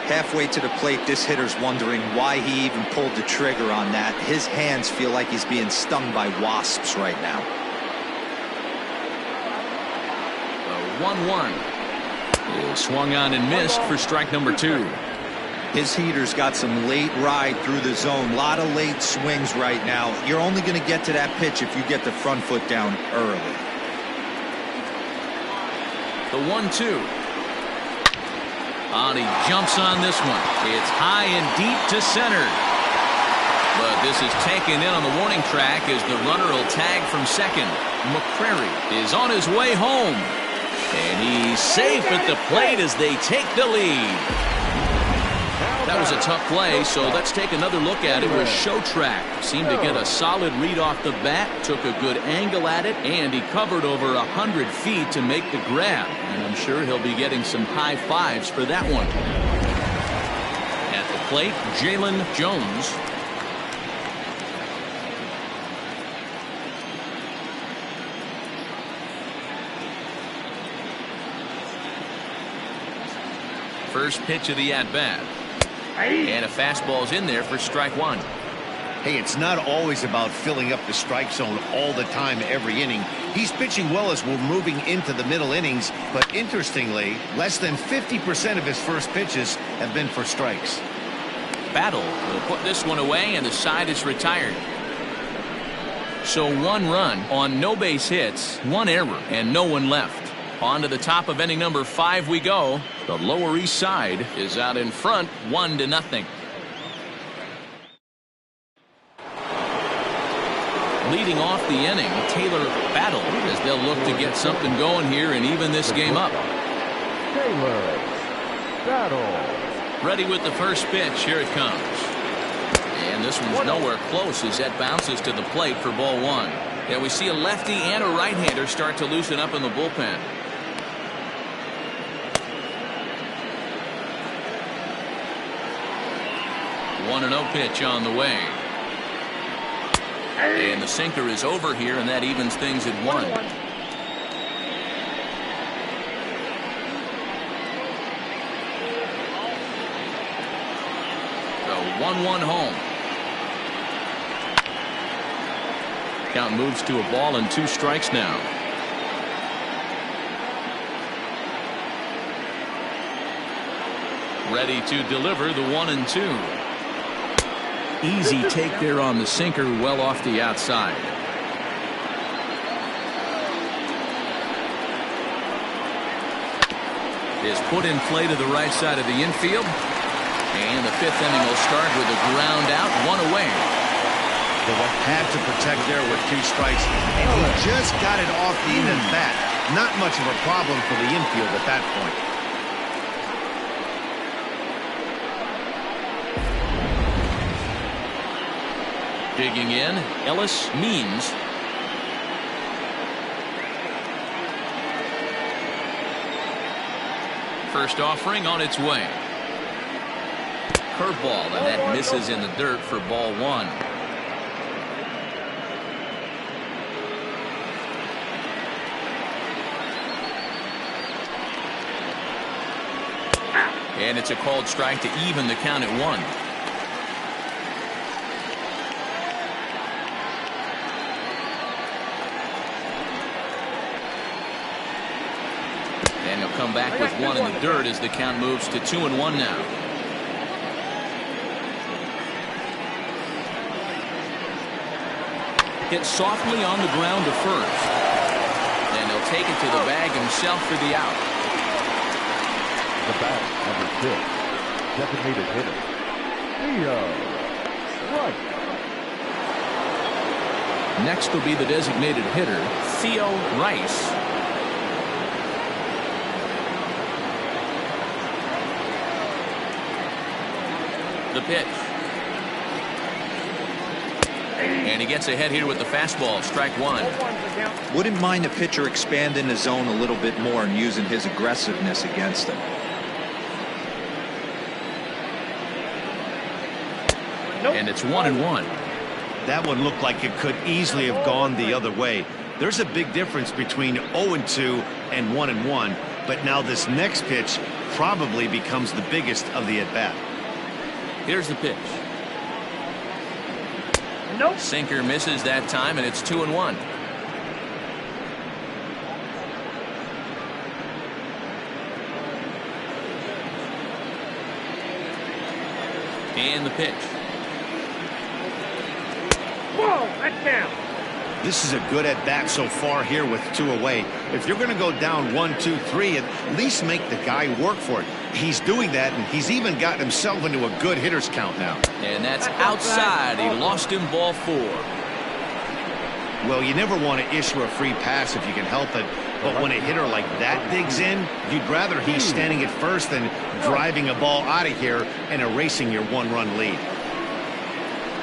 Halfway to the plate, this hitter's wondering why he even pulled the trigger on that. His hands feel like he's being stung by wasps right now. The 1-1 is swung on and missed for strike number 2. His heater's got some late ride through the zone. A lot of late swings right now. You're only going to get to that pitch if you get the front foot down early. The 1-2. And he jumps on this one. It's high and deep to center. But this is taken in on the warning track as the runner will tag from second. McCrary is on his way home. And he's safe at the plate as they take the lead. That was a tough play, so let's take another look at it with Showtrack. Seemed to get a solid read off the bat, took a good angle at it, and he covered over 100 feet to make the grab. And I'm sure he'll be getting some high fives for that one. At the plate, Jalen Jones. First pitch of the at-bat. And a fastball's in there for strike 1. Hey, it's not always about filling up the strike zone all the time every inning. He's pitching well as we're moving into the middle innings, but interestingly, less than 50% of his first pitches have been for strikes. Battle will put this one away, and the side is retired. So 1 run on no base hits, 1 error, and no one left. On to the top of inning number 5 we go. The Lower East Side is out in front 1-0. Leading off the inning, Taylor Battle, as they'll look to get something going here and even this game up. Taylor Battle. Ready with the first pitch. Here it comes. And this one's nowhere close as that bounces to the plate for ball 1. And we see a lefty and a right-hander start to loosen up in the bullpen. 1-0 pitch on the way. And the sinker is over here, and that evens things at 1. So 1-1 home. Count moves to a ball and 2 strikes now. Ready to deliver the 1-2. Easy take there on the sinker, well off the outside. Is put in play to the right side of the infield. And the 5th inning will start with a ground out, 1 away. Had to protect there with 2 strikes, and he just got it off the end of the bat. Not much of a problem for the infield at that point. Digging in, Ellis Means. First offering on its way. Curveball, and that misses in the dirt for ball 1. And it's a called strike to even the count at 1. And he'll come back with 1 in the dirt as the count moves to 2-1 now. Hit softly on the ground to first. And he'll take it to the bag himself for the out. The bat, number 6, designated hitter, Theo Rice. Next will be the designated hitter, Theo Rice. The pitch. And he gets ahead here with the fastball. Strike 1. Wouldn't mind the pitcher expanding the zone a little bit more and using his aggressiveness against him. And it's 1-1. That one looked like it could easily have gone the other way. There's a big difference between 0-2 and 1-1, but now this next pitch probably becomes the biggest of the at-bat. Here's the pitch. Nope. Sinker misses that time, and it's 2-1. And the pitch. Whoa, that's down. This is a good at-bat so far here with 2 away. If you're going to go down 1-2-3, at least make the guy work for it. He's doing that, and he's even gotten himself into a good hitter's count now. And that's outside. He lost him, ball 4. Well, you never want to issue a free pass if you can help it. But when a hitter like that digs in, you'd rather he's standing at first than driving a ball out of here and erasing your 1-run lead.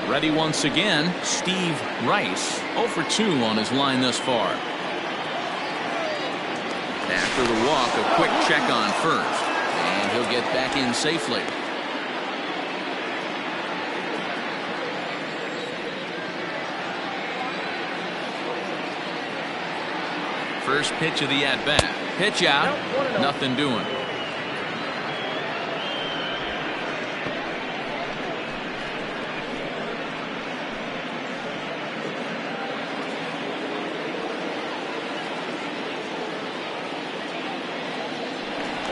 Ready once again, Steve Rice. 0 for 2 on his line thus far. After the walk, a quick check on first. And he'll get back in safely. First pitch of the at-bat. Pitch out. Nothing doing.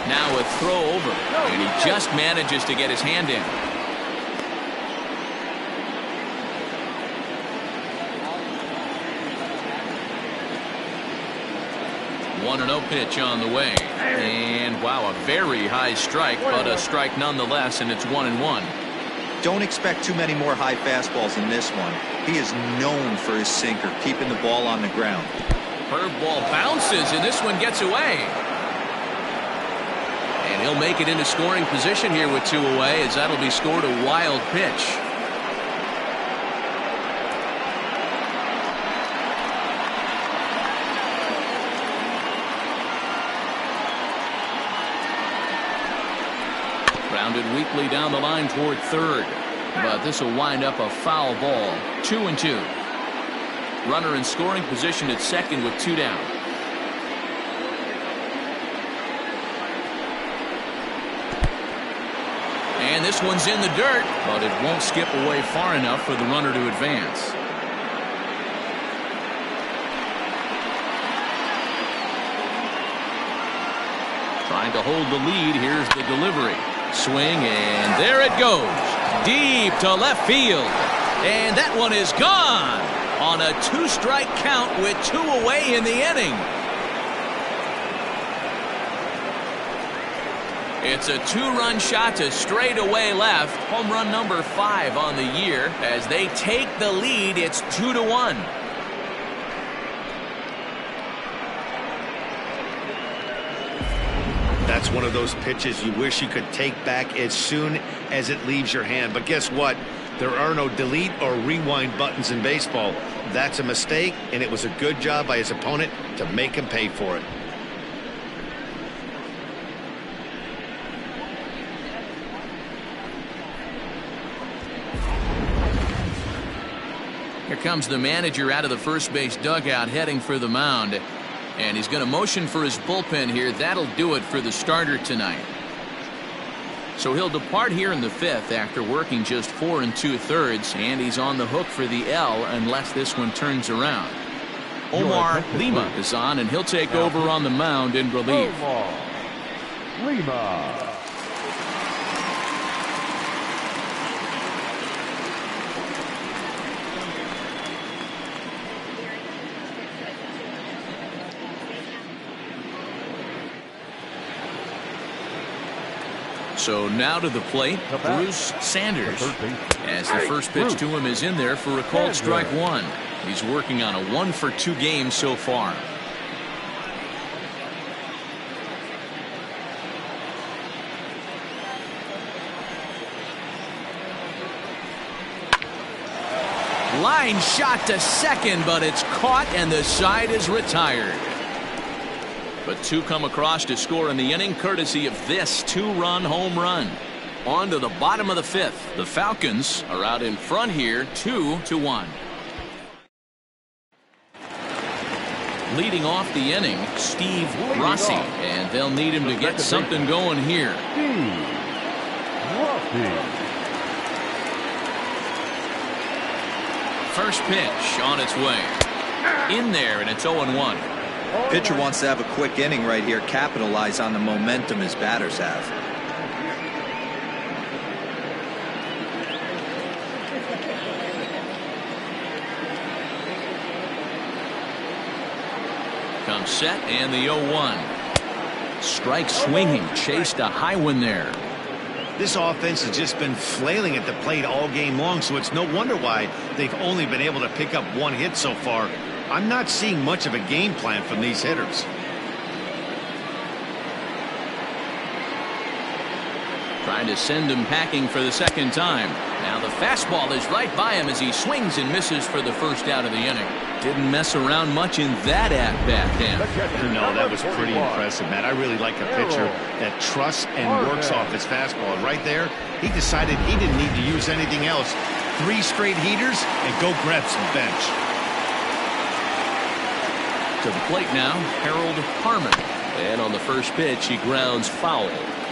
Now a throw over, and he just manages to get his hand in. 1-0 pitch on the way. And wow, a very high strike, but a strike nonetheless, and it's 1-1. Don't expect too many more high fastballs in this one. He is known for his sinker, keeping the ball on the ground. Curveball bounces, and this one gets away. And he'll make it into scoring position here with 2 away, as that'll be scored a wild pitch. Grounded weakly down the line toward third, but this will wind up a foul ball. 2-2. Runner in scoring position at second with 2 down. And this one's in the dirt, but it won't skip away far enough for the runner to advance. Trying to hold the lead. Here's the delivery. Swing, and there it goes. Deep to left field. And that one is gone on a 2-strike count with 2 away in the inning. It's a 2-run shot to straightaway left. Home run number 5 on the year. As they take the lead, it's 2-1. That's one of those pitches you wish you could take back as soon as it leaves your hand. But guess what? There are no delete or rewind buttons in baseball. That's a mistake, and it was a good job by his opponent to make him pay for it. Here comes the manager out of the first base dugout heading for the mound. And he's going to motion for his bullpen here. That'll do it for the starter tonight. So he'll depart here in the 5th after working just 4 2/3, and he's on the hook for the L unless this one turns around. Omar Lima is on, and he'll take over on the mound in relief. Omar Lima. So now to the plate, Bruce Sanders, as the first pitch to him is in there for a called strike one. He's working on a 1 for 2 game so far. Line shot to second, but it's caught and the side is retired. But 2 come across to score in the inning, courtesy of this 2-run home run. On to the bottom of the 5th. The Falcons are out in front here, 2-1. Leading off the inning, Steve Rossi, and they'll need him to get something going here. First pitch on its way. In there, and it's 0-1. Pitcher wants to have a quick inning right here, capitalize on the momentum his batters have. Comes set, and the 0-1. Strike swinging, chased a high one there. This offense has just been flailing at the plate all game long, so it's no wonder why they've only been able to pick up 1 hit so far. I'm not seeing much of a game plan from these hitters. Trying to send him packing for the second time. Now the fastball is right by him as he swings and misses for the first out of the inning. Didn't mess around much in that at-bat, Dan. No, that was pretty impressive, Matt. I really like a pitcher that trusts and works off his fastball. Right there, he decided he didn't need to use anything else. 3 straight heaters and go grab some bench. To the plate now, Harold Harmon. And on the first pitch, he grounds foul.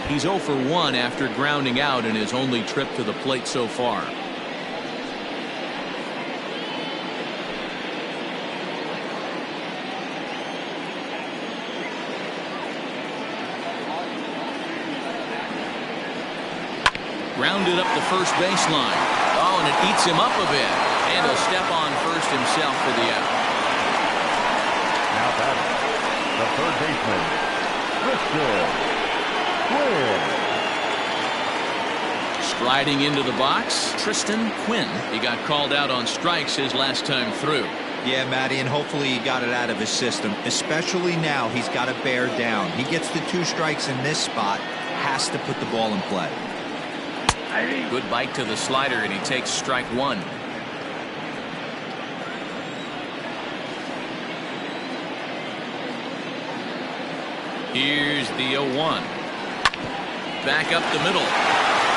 He's 0 for 1 after grounding out in his only trip to the plate so far. Grounded up the first baseline. Oh, and it eats him up a bit. And he'll step on first himself for the out. Now batting, the third baseman, Tristan Quinn. Striding into the box, Tristan Quinn. He got called out on strikes his last time through. Yeah, Matty, and hopefully he got it out of his system. Especially now, he's got to bear down. He gets the 2 strikes in this spot, has to put the ball in play. Good bite to the slider, and he takes strike 1. Here's the 0-1. Back up the middle.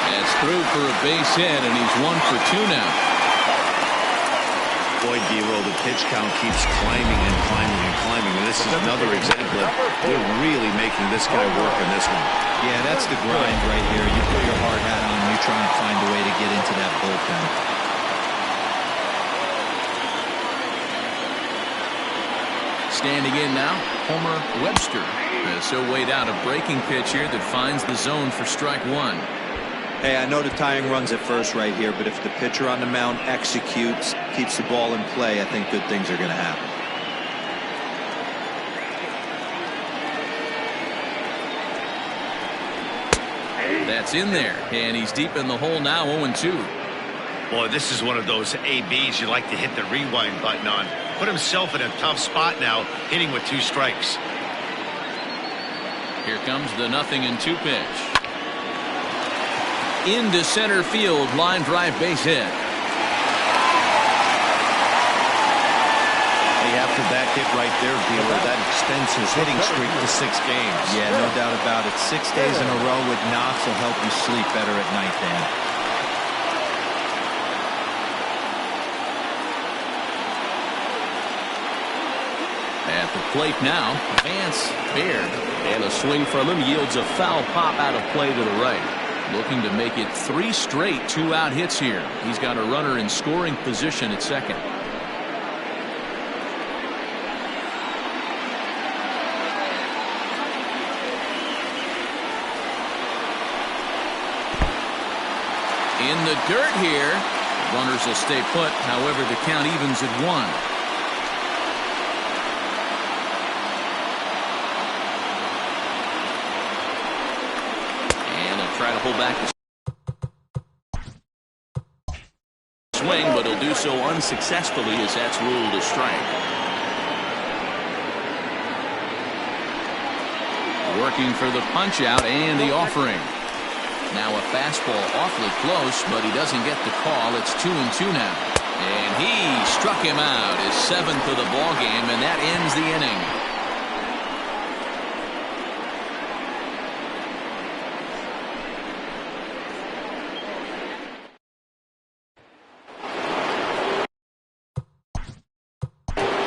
That's through for a base hit, and he's 1 for 2 now. Boy, D-Roll, the pitch count keeps climbing and climbing and climbing. And this is another example of they're really making this guy work in this one. Yeah, that's the grind right here. You put your hard hat on, you try and find a way to get into that bullpen. Standing in now, Homer Webster. So weighed out a breaking pitch here that finds the zone for strike 1. Hey, I know the tying runs at first right here, but if the pitcher on the mound executes, keeps the ball in play, I think good things are going to happen. That's in there, and he's deep in the hole now, 0-2. Boy, this is one of those ABs you like to hit the rewind button on. Put himself in a tough spot now, hitting with 2 strikes. Here comes the 0-2 pitch. Into center field, line drive base hit. After that hit right there, Beeler, that extends his hitting streak to 6 games. Yeah, no doubt about it. 6 days in a row with knocks will help you sleep better at night, Dan. At the plate now, Vance Baird. And a swing from him yields a foul pop out of play to the right. Looking to make it 3 straight 2-out hits here. He's got a runner in scoring position at second. In the dirt here. Runners will stay put. However, the count evens at 1. And they'll try to pull back the swing, but he'll do so unsuccessfully as that's ruled a strike. Working for the punch out and the offering. Now a fastball awfully close, but he doesn't get the call. It's 2-2 now. And he struck him out, his 7th of the ball game, and that ends the inning.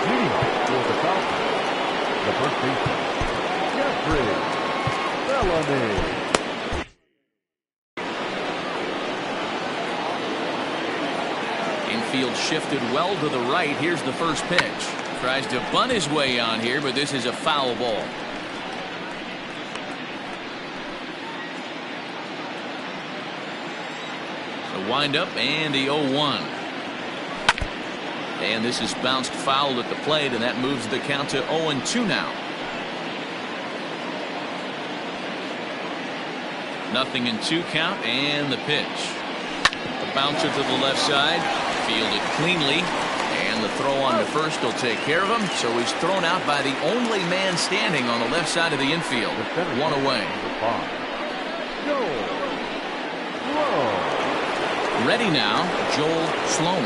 Leading off for the Falcons, the first baseman, Jeffrey Bellamy. Infield shifted well to the right. Here's the first pitch. Tries to bunt his way on here, but this is a foul ball. The windup and the 0-1. And this is bounced foul at the plate, and that moves the count to 0-2 now. Nothing in 2 count, and the pitch. A bouncer to the left side. Fielded cleanly, and the throw on to first will take care of him. So he's thrown out by the only man standing on the left side of the infield. 1 away. Ready now, Joel Sloan.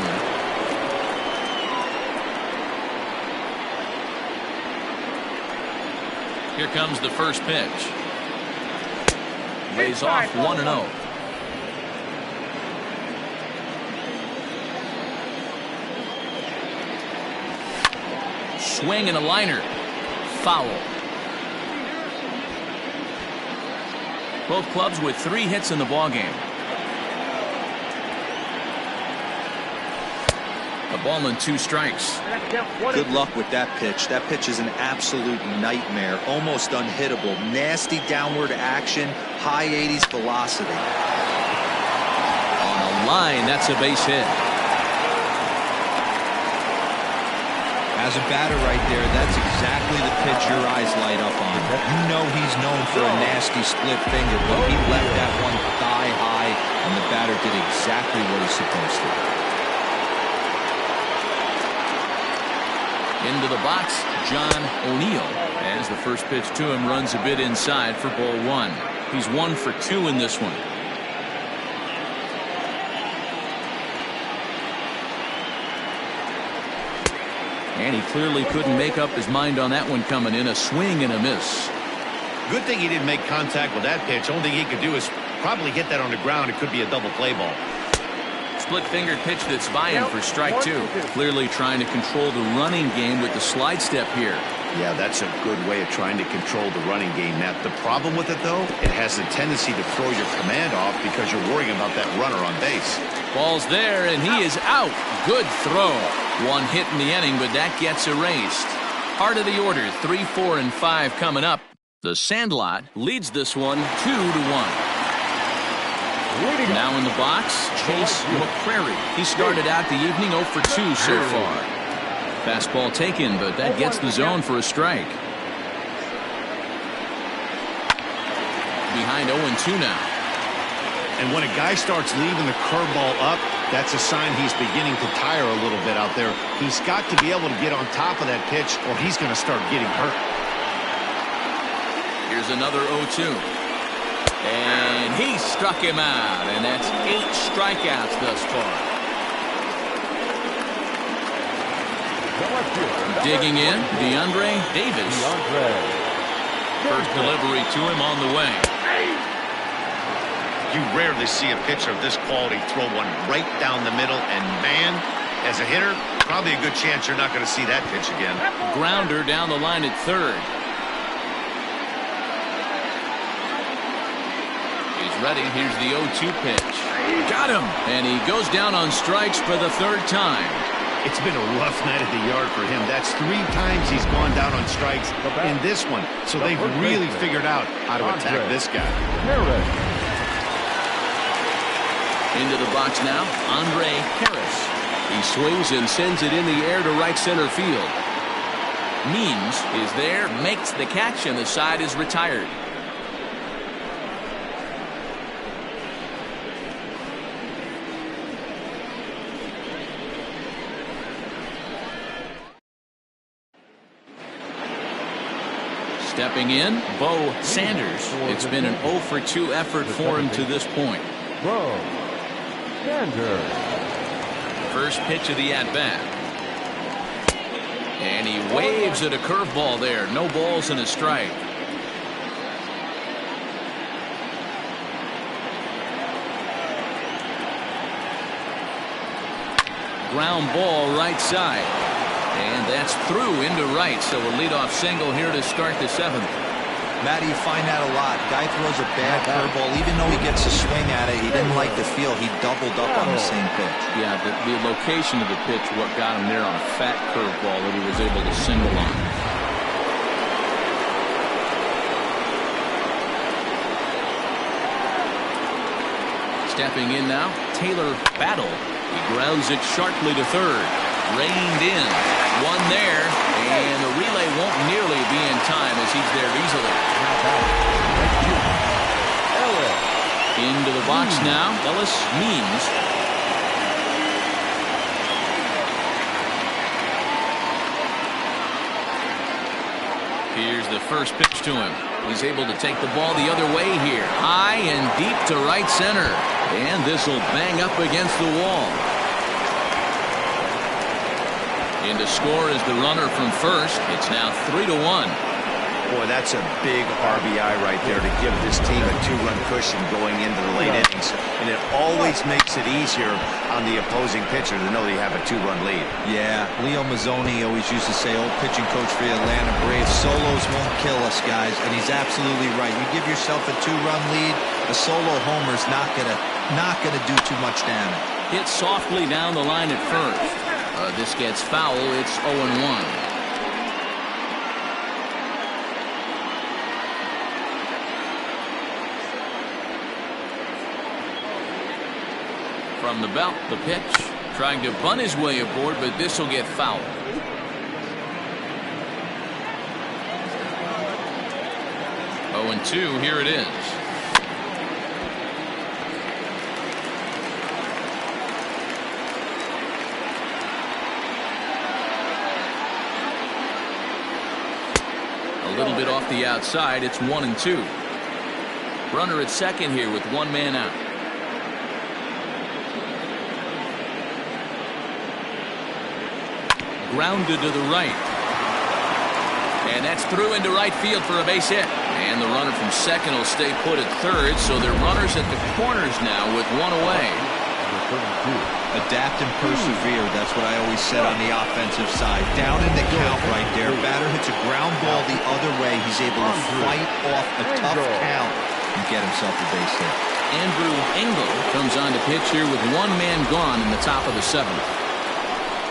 Here comes the first pitch. Lays off 1-0. Swing and a liner. Foul. Both clubs with 3 hits in the ballgame. A ball and 2 strikes. Good luck with that pitch. That pitch is an absolute nightmare. Almost unhittable. Nasty downward action. High 80s velocity. On a line, that's a base hit. As a batter right there, that's exactly the pitch your eyes light up on. You know he's known for a nasty split finger, but he left that one thigh high, and the batter did exactly what he's supposed to. Into the box, John O'Neill. As the first pitch to him runs a bit inside for ball 1. He's 1 for 2 in this one. And he clearly couldn't make up his mind on that one coming in. A swing and a miss. Good thing he didn't make contact with that pitch. Only thing he could do is probably hit that on the ground. It could be a double play ball. Split-fingered pitch that's by him for strike 2. Clearly trying to control the running game with the slide step here. Yeah, that's a good way of trying to control the running game, Matt. The problem with it, though, it has a tendency to throw your command off because you're worrying about that runner on base. Ball's there, and he is out. Good throw. 1 hit in the inning, but that gets erased. Heart of the order, 3, 4, and 5 coming up. The Sandlot leads this one 2-1. Now in the box, Chase McCrary. He started out the evening 0 for 2 so far. Fastball taken, but that gets the zone for a strike. Behind 0-2 now. And when a guy starts leaving the curveball up, that's a sign he's beginning to tire a little bit out there. He's got to be able to get on top of that pitch, or he's going to start getting hurt. Here's another 0-2. And he struck him out, and that's 8 strikeouts thus far. Digging in, DeAndre Davis. First delivery to him on the way. You rarely see a pitcher of this quality throw one right down the middle, and man, as a hitter, probably a good chance you're not going to see that pitch again. Grounder down the line at third. He's ready. Here's the 0-2 pitch. Got him. And he goes down on strikes for the third time. It's been a rough night at the yard for him. That's 3 times he's gone down on strikes in this one. So they've really figured out how to attack this guy. Into the box now, Andre Harris. He swings and sends it in the air to right center field. Means is there, makes the catch, and the side is retired. Stepping in, Bo Sanders. It's been an 0-for-2 effort for him to this point. Bo Sanders. First pitch of the at-bat. And he waves at a curveball there. No balls and a strike. Ground ball right side. And that's through into right. So a leadoff single here to start the 7th. Matty, you find that a lot. Guy throws a bad curveball. Even though he gets a swing at it, he didn't like the feel. He doubled up on the same pitch. Yeah, the location of the pitch, what got him there on a fat curveball that he was able to single on. Stepping in now, Taylor Battle. He grounds it sharply to third. Reined in. One there, and the relay won't nearly be in time as he's there easily. Into the box now, Ellis Means. Here's the first pitch to him. He's able to take the ball the other way here. High and deep to right center. And this will bang up against the wall. In to score is the runner from first. It's now 3-1. Boy, that's a big RBI right there to give this team a 2-run cushion going into the late innings. And it always makes it easier on the opposing pitcher to know they have a 2-run lead. Yeah, Leo Mazzoni always used to say, old pitching coach for the Atlanta Braves, solos won't kill us, guys. And he's absolutely right. You give yourself a 2-run lead, a solo homer's not gonna do too much damage. Hit softly down the line at first. This gets foul. It's 0-1. From the belt, the pitch. Trying to bunt his way aboard, but this will get fouled. Oh, 0-2. Here it is. A little bit off the outside. It's 1-2. Runner at second here with one man out. Grounded to the right. And that's through into right field for a base hit. And the runner from second will stay put at third. So they're runners at the corners now with one away. Adapt and persevere. That's what I always said on the offensive side. Down in the count right there. Batter hits a ground ball the other way. He's able to fight off a tough count and get himself a base hit. Andrew Engel comes on to pitch here with one man gone in the top of the 7th.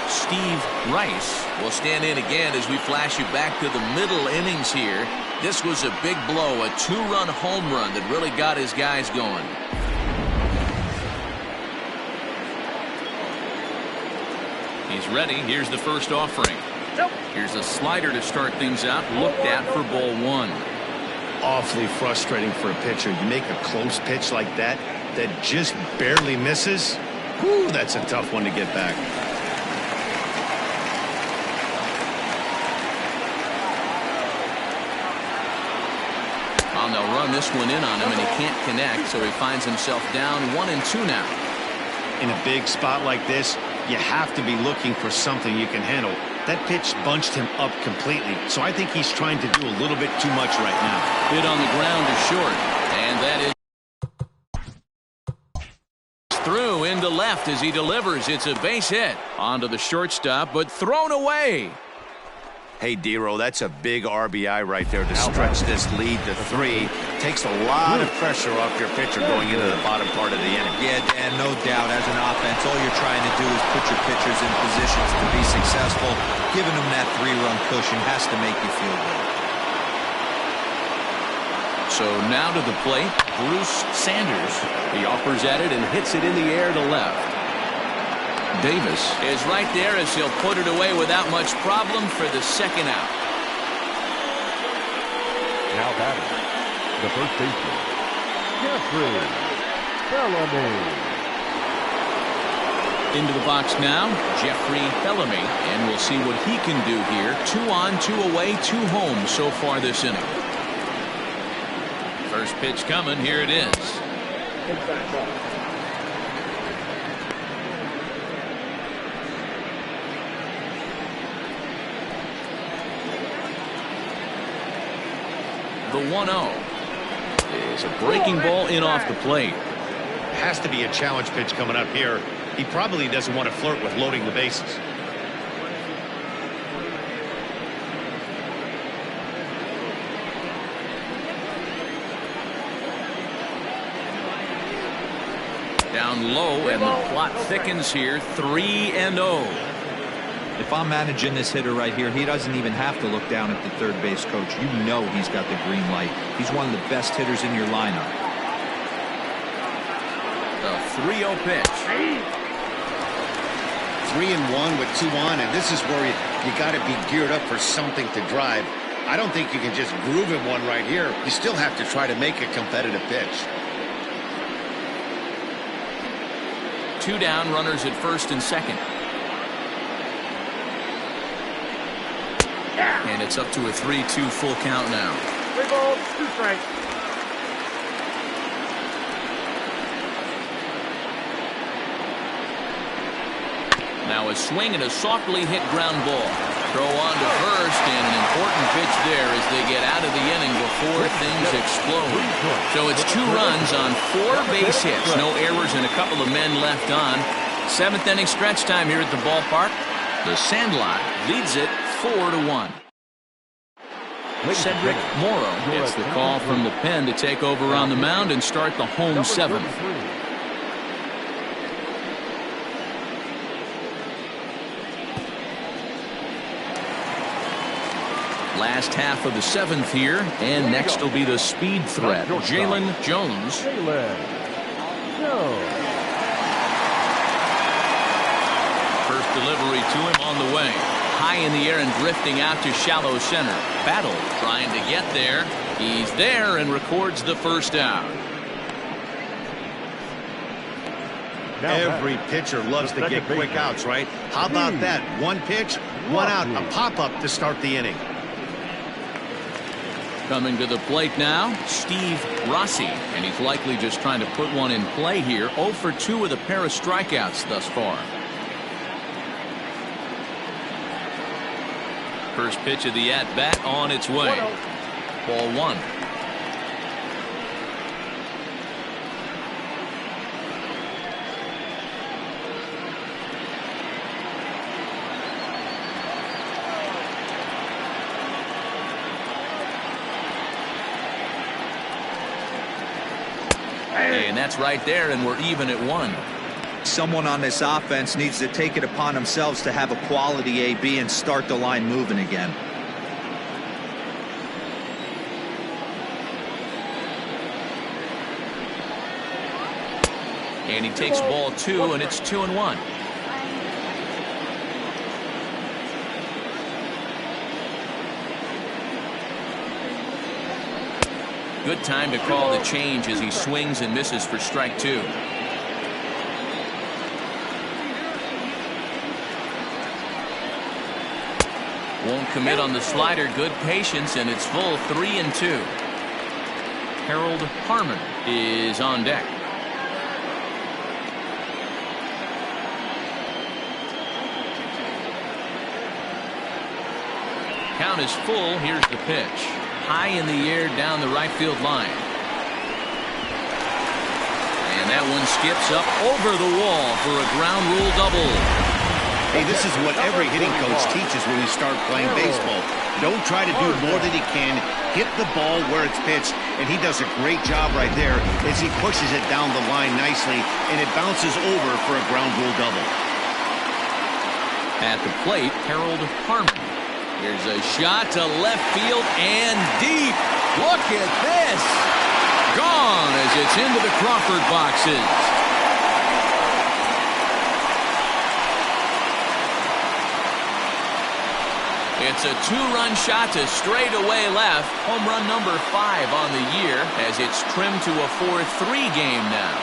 Steve Rice will stand in again as we flash you back to the middle innings here. This was a big blow, a 2-run home run that really got his guys going. He's ready. Here's the first offering. Here's a slider to start things out. Looked at for ball 1. Awfully frustrating for a pitcher. You make a close pitch like that just barely misses. Whew, that's a tough one to get back. They'll run this one in on him, and he can't connect, so he finds himself down 1-2 now. In a big spot like this, you have to be looking for something you can handle. That pitch bunched him up completely, so I think he's trying to do a little bit too much right now. Hit on the ground to short, and that is through into left as he delivers. It's a base hit onto the shortstop, but thrown away. Hey, Dero, that's a big RBI right there to stretch this lead to 3. Takes a lot of pressure off your pitcher going into the bottom part of the inning. Yeah, Dan, no doubt. As an offense, all you're trying to do is put your pitchers in positions to be successful. Giving them that 3-run cushion has to make you feel good. So now to the plate, Bruce Sanders. He offers at it and hits it in the air to left. Davis is right there as he'll put it away without much problem for the second out. Now batting, the first baseman, Jeffrey Bellamy. Into the box now, Jeffrey Bellamy, and we'll see what he can do here. 2 on, 2 away, 2 home so far this inning. First pitch coming, here it is. The 1-0 is a breaking ball in off the plate. Has to be a challenge pitch coming up here. He probably doesn't want to flirt with loading the bases. Down low, and the plot thickens here. 3-0. If I'm managing this hitter right here, he doesn't even have to look down at the third base coach. You know he's got the green light. He's one of the best hitters in your lineup. The 3-0 pitch. 3-1 with 2 on, and this is where you got to be geared up for something to drive. I don't think you can just groove in one right here. You still have to try to make a competitive pitch. 2 down, runners at first and second. And it's up to a 3-2 full count now. 3 balls, 2 strikes. Now a swing and a softly hit ground ball. Throw on to first, and an important pitch there as they get out of the inning before things explode. So it's 2 runs on 4 base hits. No errors and a couple of men left on. 7th inning stretch time here at the ballpark. The Sandlot leads it 4-1. Cedric Morrow gets the call from the pen to take over on the mound and start the home 7th. Last half of the 7th here, and next will be the speed threat, Jalen Jones. First delivery to him on the way. High in the air and drifting out to shallow center. Battle trying to get there. He's there and records the first out. Every pitcher loves to get quick outs, right? How about that? 1 pitch, 1 out, a pop-up to start the inning. Coming to the plate now, Steve Rossi, and he's likely just trying to put one in play here. 0 for 2 with a pair of strikeouts thus far. First pitch of the at-bat on its way. Ball 1. And that's right there, and we're even at 1. Someone on this offense needs to take it upon themselves to have a quality AB and start the line moving again. And he takes ball 2, and it's 2-1. Good time to call the change as he swings and misses for strike 2. Won't commit on the slider. Good patience, and it's full 3-2. Harold Harmon is on deck. Count is full. Here's the pitch. High in the air down the right field line. And that one skips up over the wall for a ground rule double. Hey, this is what every hitting coach teaches when you start playing baseball. Don't try to do more than you can. Hit the ball where it's pitched, and he does a great job right there as he pushes it down the line nicely, and it bounces over for a ground rule double. At the plate, Harold Harmon. Here's a shot to left field and deep. Look at this. Gone as it's into the Crawford boxes. It's a two-run shot to straightaway left. Home run number 5 on the year as it's trimmed to a 4-3 game now.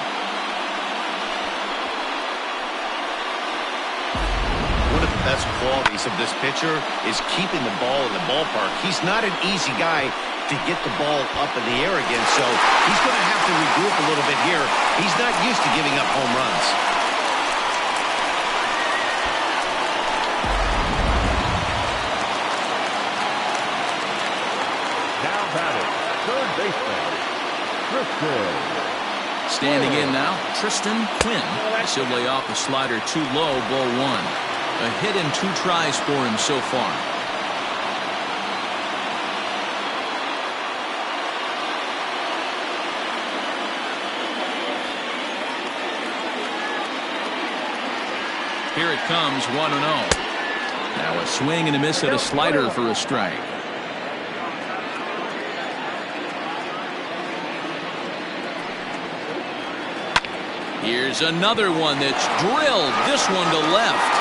One of the best qualities of this pitcher is keeping the ball in the ballpark. He's not an easy guy to get the ball up in the air again, so he's going to have to regroup a little bit here. He's not used to giving up home runs. Now batting, third baseman, Tristan. Standing in now, Tristan Quinn. He'll lay off the slider too low, ball 1. A hit in 2 tries for him so far. Here it comes, 1-0. Now a swing and a miss at a slider for a strike. Here's another one that's drilled. This one to left.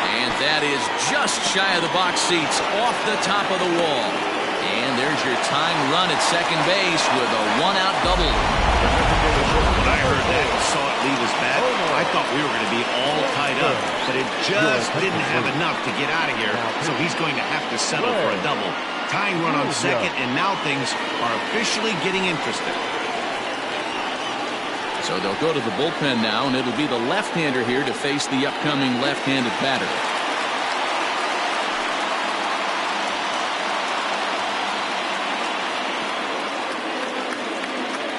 And that is just shy of the box seats, off the top of the wall. And there's your tying run at second base with a 1-out double. When I heard that and saw it leave his bat, I thought we were going to be all tied up, but it just didn't have enough to get out of here, so he's going to have to settle for a double. Tying run on second, and now things are officially getting interesting. So they'll go to the bullpen now, and it'll be the left-hander here to face the upcoming left-handed batter.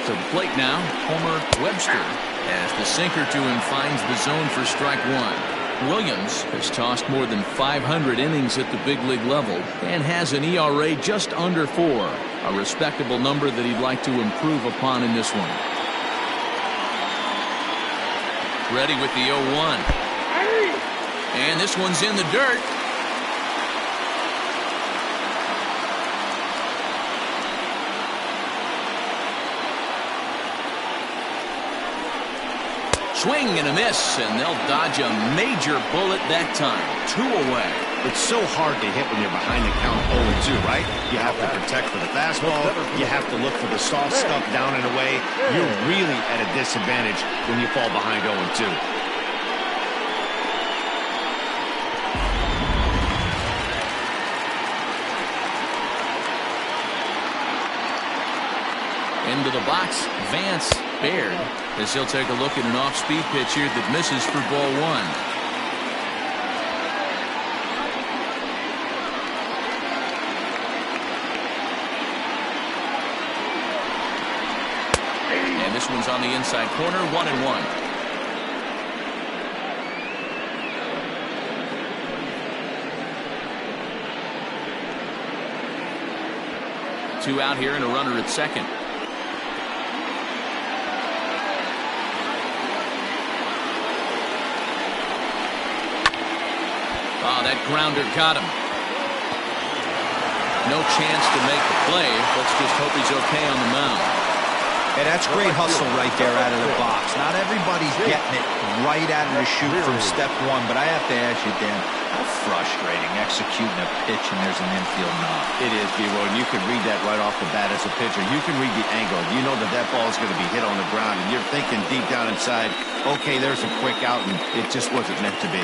To the plate now, Homer Webster, as the sinker to him finds the zone for strike 1. Williams has tossed more than 500 innings at the big league level and has an ERA just under 4, a respectable number that he'd like to improve upon in this one. Ready with the 0-1. And this one's in the dirt. Swing and a miss, and they'll dodge a major bullet that time. 2 away. It's so hard to hit when you're behind the count 0-2, right? You have to protect for the fastball. You have to look for the soft stuff down and away. You're really at a disadvantage when you fall behind 0-2. Into the box, Vance Baird, as he'll take a look at an off-speed pitch here that misses for ball 1. And this one's on the inside corner, 1-1. Two out here and a runner at second. Oh, that grounder got him. No chance to make the play. Let's just hope he's okay on the mound. Hey, that's great hustle right there out of the box. Not everybody's getting it right out of the chute from step 1, but I have to ask you, Dan, how frustrating executing a pitch and there's an infield knock. It is, B-Roy, and you can read that right off the bat as a pitcher. You can read the angle. You know that that ball is going to be hit on the ground, and you're thinking deep down inside, okay, there's a quick out, and it just wasn't meant to be.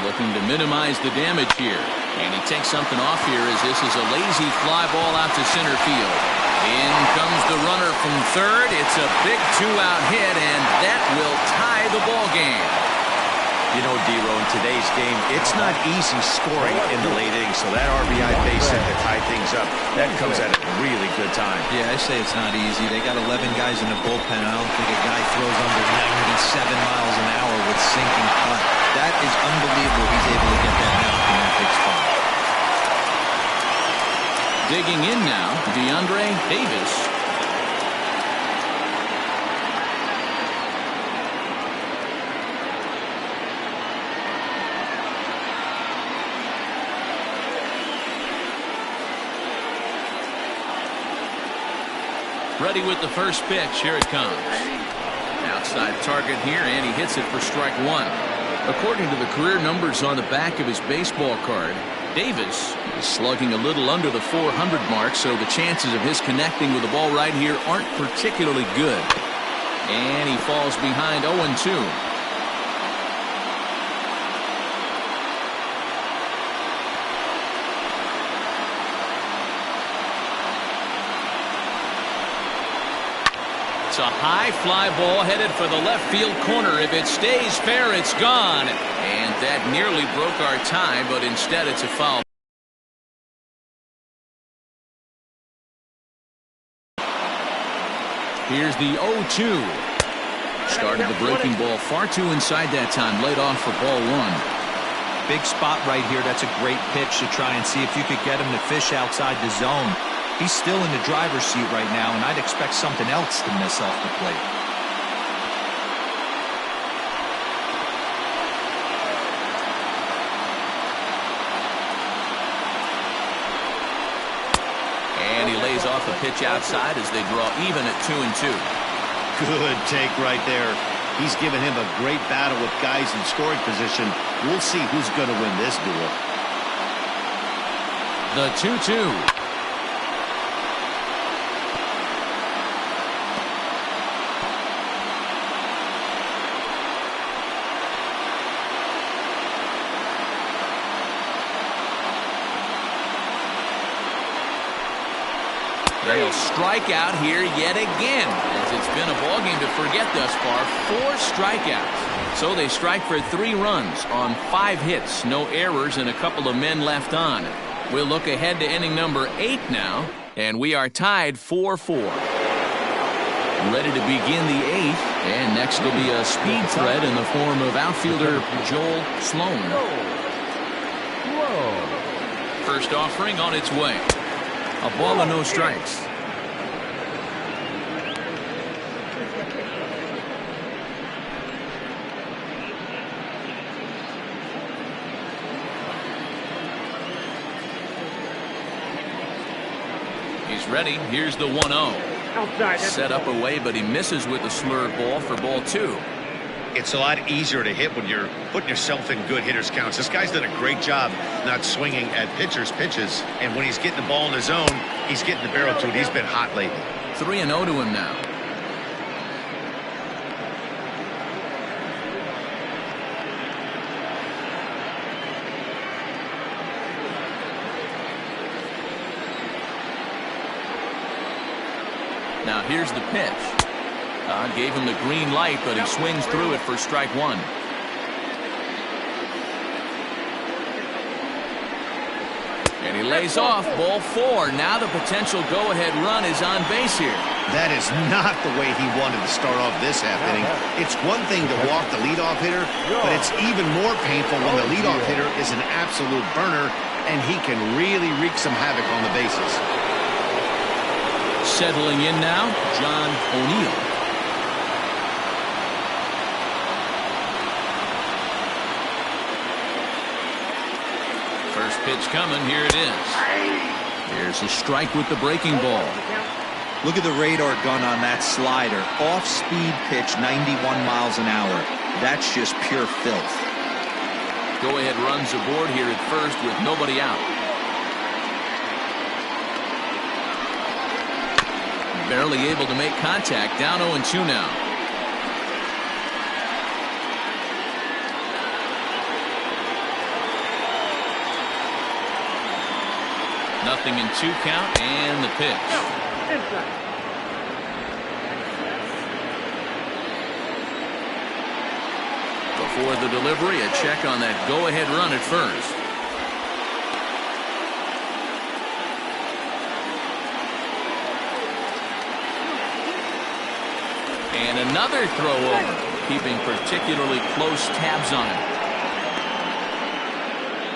Looking to minimize the damage here. And he takes something off here as this is a lazy fly ball out to center field. In comes the runner from third. It's a big 2-out hit, and that will tie the ball game. You know, D-Row, in today's game, it's not easy scoring in the late innings, so that RBI base hit to tie things up, that comes at a really good time. Yeah, I say it's not easy. They got 11 guys in the bullpen. I don't think a guy throws under 97 miles an hour with sinking cut. That is unbelievable. He's able to get that knock in that big spot. Digging in now, DeAndre Davis. Ready with the first pitch. Here it comes. Outside target here, and he hits it for strike one. According to the career numbers on the back of his baseball card, Davis is slugging a little under the 400 mark, so the chances of his connecting with the ball right here aren't particularly good. And he falls behind 0-2. It's a high fly ball headed for the left field corner. If it stays fair, it's gone. And that nearly broke our tie, but instead it's a foul. Here's the 0-2. Started the breaking ball far too inside that time. Laid off for ball one. Big spot right here. That's a great pitch to try and see if you could get him to fish outside the zone. He's still in the driver's seat right now, and I'd expect something else to miss off the plate. And he lays off the pitch outside as they draw even at 2-2. Good take right there. He's given him a great battle with guys in scoring position. We'll see who's going to win this duel. The 2-2. They'll strike out here yet again, as it's been a ballgame to forget thus far. 4 strikeouts. So they strike for 3 runs on 5 hits. No errors and a couple of men left on. We'll look ahead to inning number 8 now, and we are tied 4-4. Ready to begin the 8th, and next will be a speed threat in the form of outfielder Joel Sloan. First offering on its way. A ball and no strikes. He's ready. Here's the 1-0. Set up away, but he misses with the slurve ball for ball 2. It's a lot easier to hit when you're putting yourself in good hitters' counts. This guy's done a great job not swinging at pitchers' pitches. And when he's getting the ball in the zone, he's getting the barrel to it. He's been hot lately. 3-0 to him now. Now here's the pitch. Todd gave him the green light, but he swings through it for strike 1. And he lays off ball 4. Now the potential go-ahead run is on base here. That is not the way he wanted to start off this half inning. It's one thing to walk the leadoff hitter, but it's even more painful when the leadoff hitter is an absolute burner, and he can really wreak some havoc on the bases. Settling in now, John O'Neill. First pitch coming. Here it is. Here's a strike with the breaking ball. Look at the radar gun on that slider. Off-speed pitch, 91 miles an hour. That's just pure filth. Go-ahead runs aboard here at first with nobody out. Barely able to make contact. Down 0-2 now. Nothing in 2 count, and the pitch. The Before the delivery, a check on that go-ahead run at first. And another throw over, keeping particularly close tabs on him.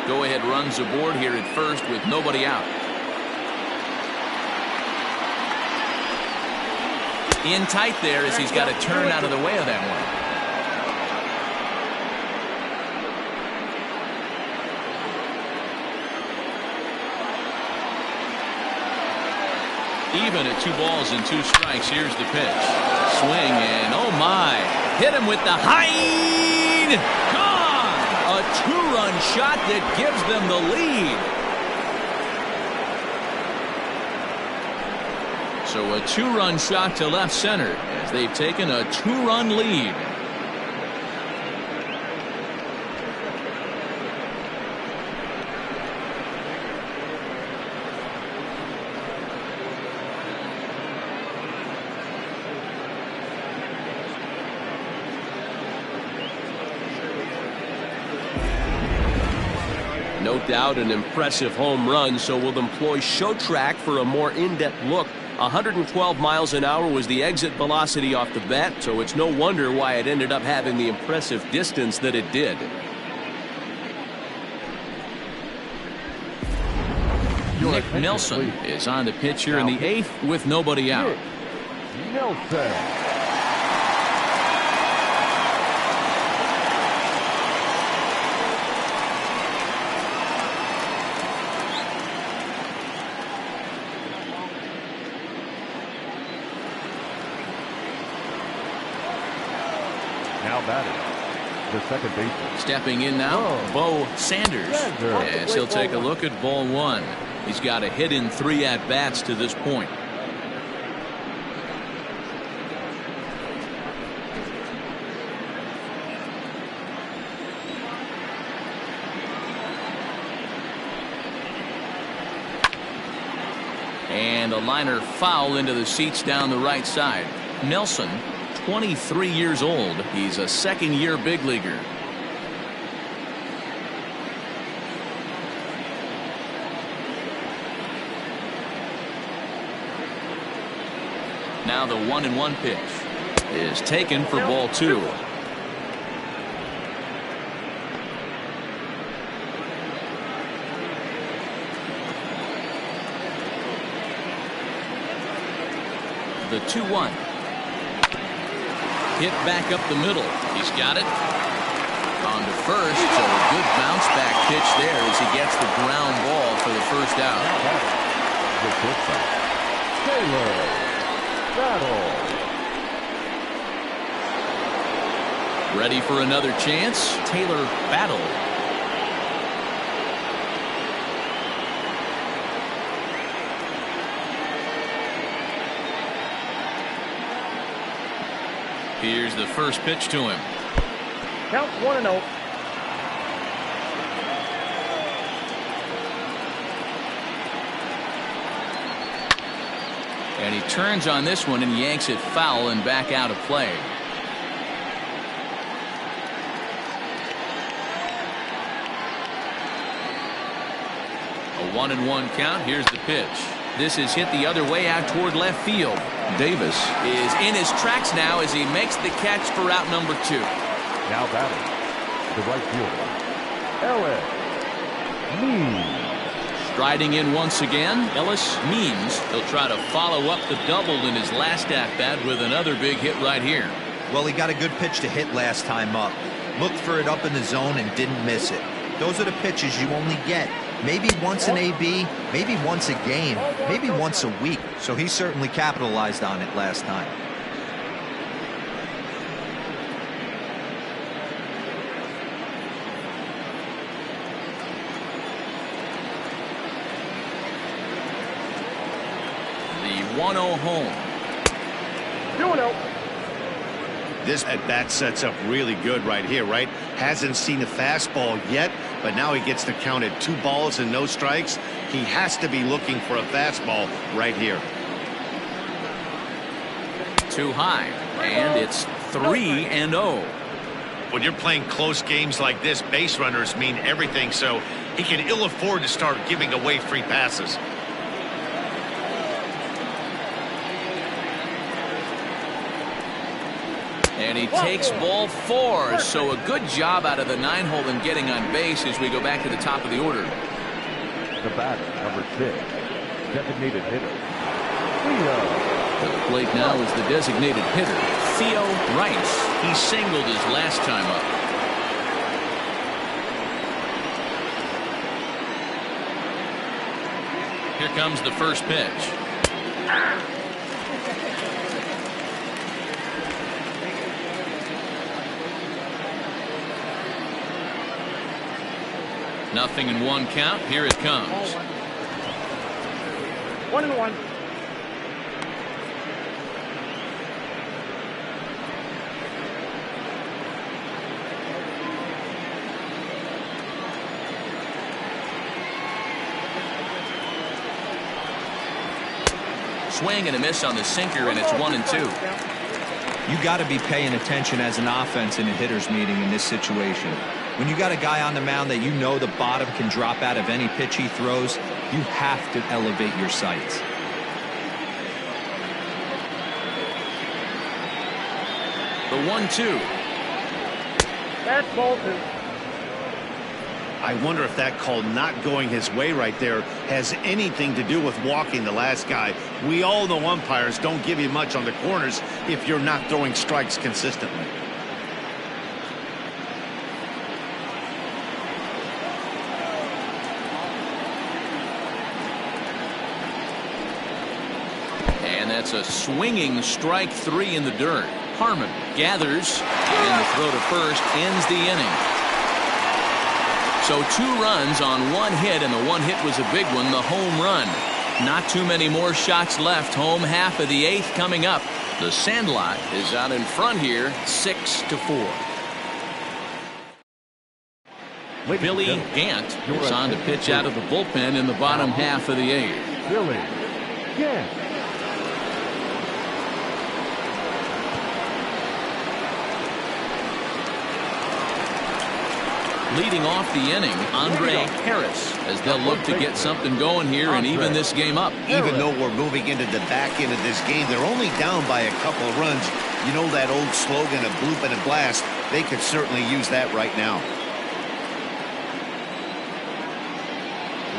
Go-ahead runs aboard here at first with nobody out. In tight there as he's got to turn out of the way of that one. Even at 2 balls and 2 strikes, here's the pitch. Swing and oh my, hit him with the Hind. Gone! A 2-run shot that gives them the lead. So a 2-run shot to left center as they've taken a 2-run lead. No doubt an impressive home run, so we'll employ show track for a more in-depth look. 112 miles an hour was the exit velocity off the bat, so it's no wonder why it ended up having the impressive distance that it did. Nick Nelson is on the pitch here in the 8th with nobody out. Nelson. Now batting, the second baseman. Stepping in now, Bo Sanders. As he'll take a look at ball 1. He's got a hit in 3 at-bats to this point. And a liner foul into the seats down the right side. Nelson, 23 years old. He's a second-year big leaguer. Now the 1-1 pitch is taken for ball 2. The 2-1. Hit back up the middle. He's got it. On to first. So a good bounce back pitch there as he gets the ground ball for the first out. Taylor Battle. Ready for another chance. Taylor Battle. Here's the first pitch to him. Count 1-0. And he turns on this one and yanks it foul and back out of play. A 1-1 count. Here's the pitch. This is hit the other way out toward left field. Davis is in his tracks now as he makes the catch for out number 2. Now batting, the right fielder, Ellis Means. Striding in once again, Ellis Means. He'll try to follow up the double in his last at-bat with another big hit right here. Well, he got a good pitch to hit last time up. Looked for it up in the zone and didn't miss it. Those are the pitches you only get. Maybe once an AB, maybe once a game, maybe once a week. So he certainly capitalized on it last time. The 1-0 home. 2-0. This at-bat sets up really good right here, right? Hasn't seen a fastball yet, but now he gets to count at 2 balls and no strikes. He has to be looking for a fastball right here. Too high, and it's 3-0. When you're playing close games like this, base runners mean everything, so he can ill afford to start giving away free passes. And he takes ball 4, so a good job out of the 9-hole in getting on base as we go back to the top of the order. The batter, number 6, designated hitter. At the plate now is the designated hitter, Theo Rice. He singled his last time up. Here comes the first pitch. Nothing in 1 count. Here it comes. 1-1. Swing and a miss on the sinker, and it's 1-2. You got to be paying attention as an offense in a hitter's meeting in this situation. When you got a guy on the mound that you know the bottom can drop out of any pitch he throws, you have to elevate your sights. The 1-2. That's ball 2. I wonder if that call not going his way right there has anything to do with walking the last guy. We all know umpires don't give you much on the corners if you're not throwing strikes consistently. And that's a swinging strike 3 in the dirt. Harmon gathers, and the throw to first ends the inning. So 2 runs on 1 hit, and the 1 hit was a big one, the home run. Not too many more shots left. Home half of the 8th coming up. The Sandlot is out in front here, 6-4. Billy Gant is on to pitch out of the bullpen in the bottom half of the 8th. Billy Gant. Leading off the inning, Andre Harris, as they'll look to get something going here and even this game up. Even though we're moving into the back end of this game, they're only down by a couple of runs. You know that old slogan of bloop and a blast? They could certainly use that right now.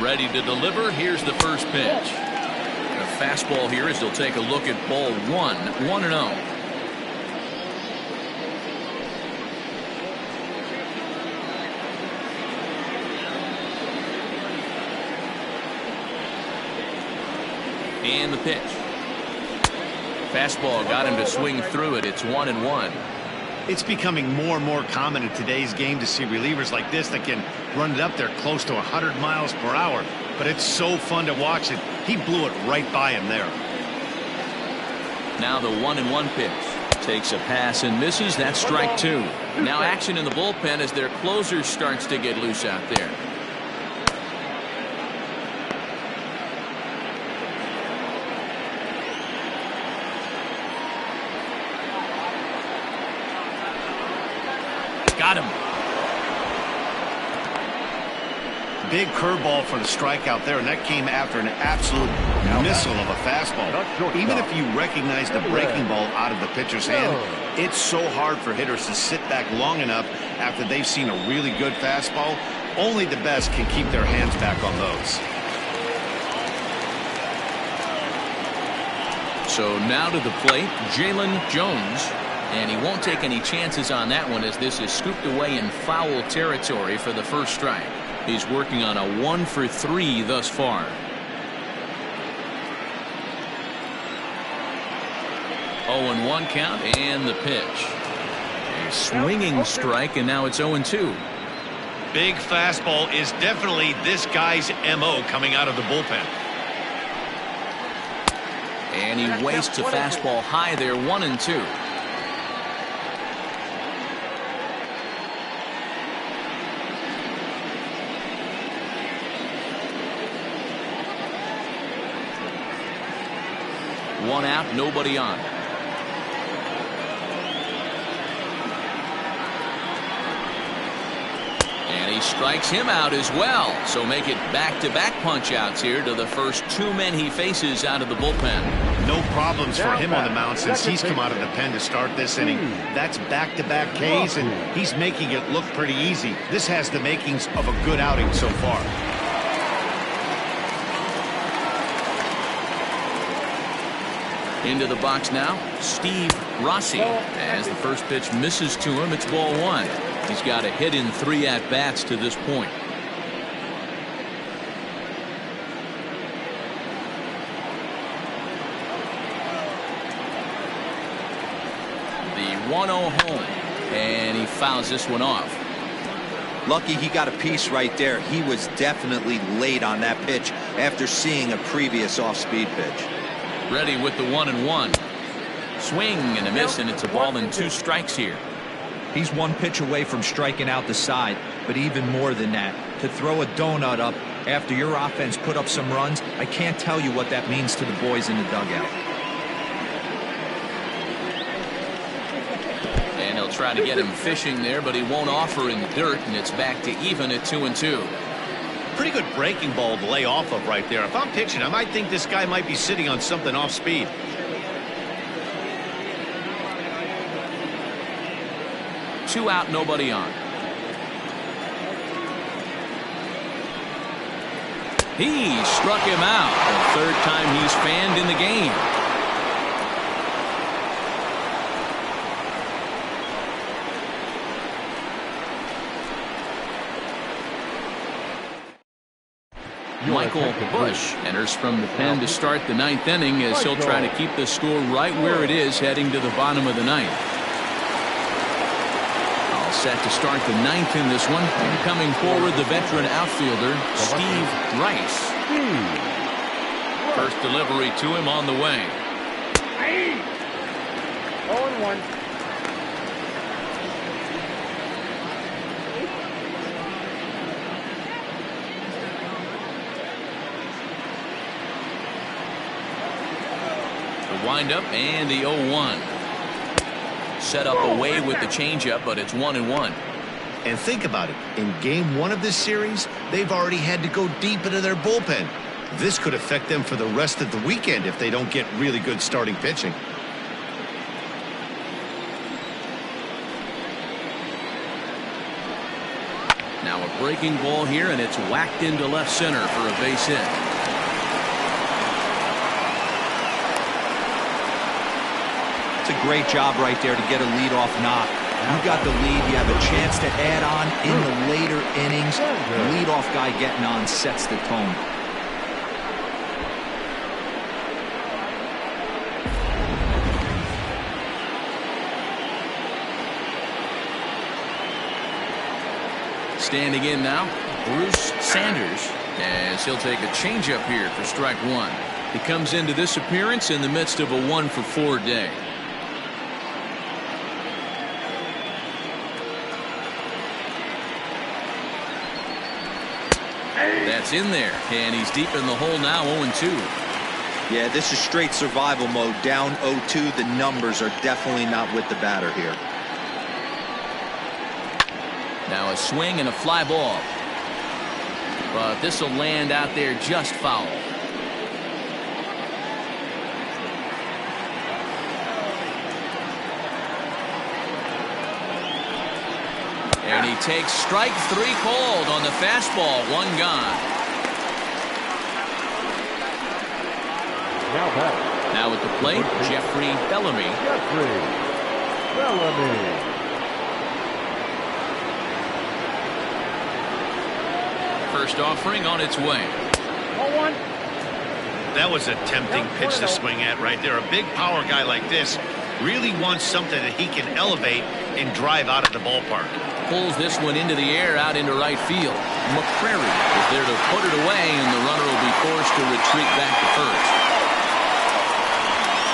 Ready to deliver. Here's the first pitch. A fastball here as they'll take a look at ball 1, 1-0. And the pitch. Fastball got him to swing through it. It's 1-1. It's becoming more and more common in today's game to see relievers like this that can run it up there close to 100 miles per hour. But it's so fun to watch it. He blew it right by him there. Now the 1-1 pitch. Takes a pass and misses. That's strike 2. Now action in the bullpen as their closer starts to get loose out there. Got him. Big curveball for the strikeout there, and that came after an absolute missile of a fastball. Even if you recognize the breaking ball out of the pitcher's hand, it's so hard for hitters to sit back long enough after they've seen a really good fastball. Only the best can keep their hands back on those. So now to the plate, Jalen Jones. And he won't take any chances on that one as this is scooped away in foul territory for the first strike. He's working on a 1-for-3 thus far. 0-1 count and the pitch. A swinging strike, and now it's 0-2. Big fastball is definitely this guy's MO coming out of the bullpen. And he wastes a fastball high there, 1-2. One out, nobody on. he strikes him out as well. So make it back-to-back punch-outs here to the first 2 men he faces out of the bullpen. No problems for him on the mound since he's come out of the pen to start this inning. That's back-to-back Ks, and he's making it look pretty easy. This has the makings of a good outing so far. Into the box now, Steve Rossi. As the first pitch misses to him, it's ball 1. He's got a hit in 3 at-bats to this point. The 1-0 home, and he fouls this one off. Lucky he got a piece right there. He was definitely late on that pitch after seeing a previous off-speed pitch. Ready with the 1-1. Swing and a miss, and it's a ball and 2 strikes here. He's 1 pitch away from striking out the side, but even more than that, to throw a donut up after your offense put up some runs, I can't tell you what that means to the boys in the dugout. And he'll try to get him fishing there, but he won't offer in the dirt, and it's back to even at 2-2. Pretty good breaking ball to lay off of right there. If I'm pitching, I might think this guy might be sitting on something off speed. Two out, nobody on. He struck him out. The 3rd time he's fanned in the game. Michael Bush enters from the pen to start the 9th inning as he'll try to keep the score right where it is heading to the bottom of the 9th. All set to start the 9th in this one. And coming forward, the veteran outfielder, Steve Rice. First delivery to him on the way. 0-1. Windup and the 0-1. Set up away with the changeup, but it's 1-1. And think about it. In game 1 of this series, they've already had to go deep into their bullpen. This could affect them for the rest of the weekend if they don't get really good starting pitching. Now a breaking ball here, and it's whacked into left center for a base hit. A great job right there to get a leadoff knock. You got the lead. You have a chance to add on in the later innings. The leadoff guy getting on sets the tone. Standing in now, Bruce Sanders, as he'll take a changeup here for strike 1. He comes into this appearance in the midst of a 1-for-4 day. That's in there, and he's deep in the hole now, 0-2. Yeah, this is straight survival mode. Down 0-2. The numbers are definitely not with the batter here. Now a swing and a fly ball. But this will land out there just foul. And he takes strike 3 called on the fastball. 1 gone. Now at the plate, Jeffrey Bellamy. First offering on its way. 0-1. That was a tempting pitch to swing at right there. A big power guy like this really wants something that he can elevate and drive out of the ballpark. Pulls this one into the air out into right field. McCrary is there to put it away, and the runner will be forced to retreat back to first.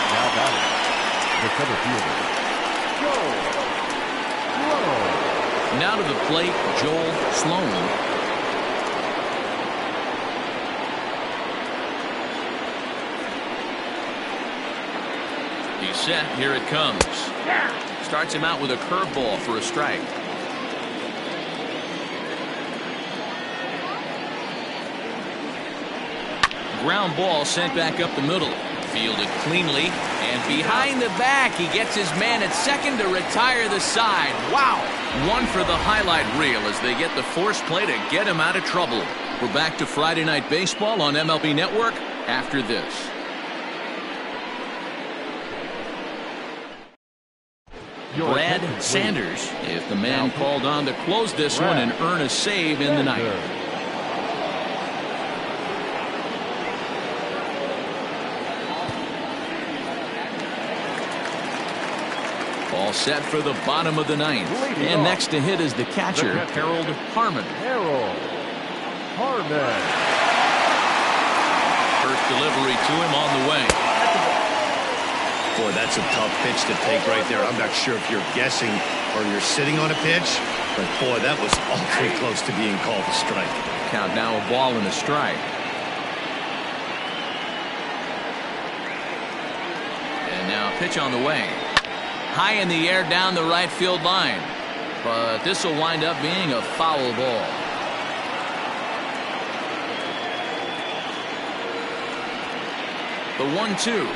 Now batting, the center fielder, Joel. Now to the plate, Joel Sloan. He's set. Here it comes. Starts him out with a curveball for a strike. ground ball sent back up the middle. Fielded cleanly, and behind the back, he gets his man at second to retire the side. Wow! One for the highlight reel as they get the force play to get him out of trouble. We're back to Friday Night Baseball on MLB Network after this. Brad Sanders is the man called on to close this one and earn a save in the ninth. All set for the bottom of the ninth. And next to hit is the catcher, Harold Harmon. First delivery to him on the way. Boy, that's a tough pitch to take right there. I'm not sure if you're guessing or you're sitting on a pitch, but boy, that was awfully close to being called a strike. Count now, a ball and a strike. And now a pitch on the way. High in the air down the right field line. But this will wind up being a foul ball. The 1-2.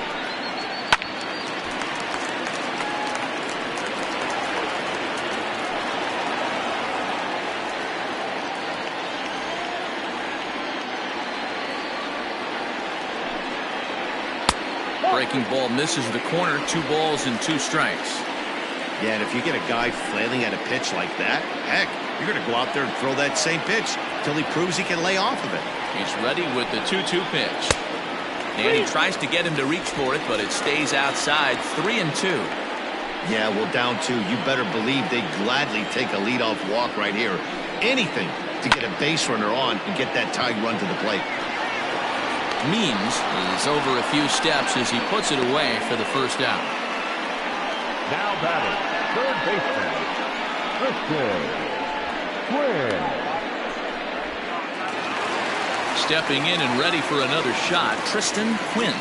Breaking ball misses the corner. 2 balls and 2 strikes. Yeah, and if you get a guy flailing at a pitch like that, heck, you're going to go out there and throw that same pitch till he proves he can lay off of it. He's ready with the 2-2 pitch. And he tries to get him to reach for it, but it stays outside. 3-2. Yeah, well, down 2. You better believe they gladly take a leadoff walk right here. Anything to get a base runner on and get that tied run to the plate. Means is over a few steps as he puts it away for the first out. Now batting, third baseman, Tristan Quinn. Stepping in and ready for another shot, Tristan Quinn.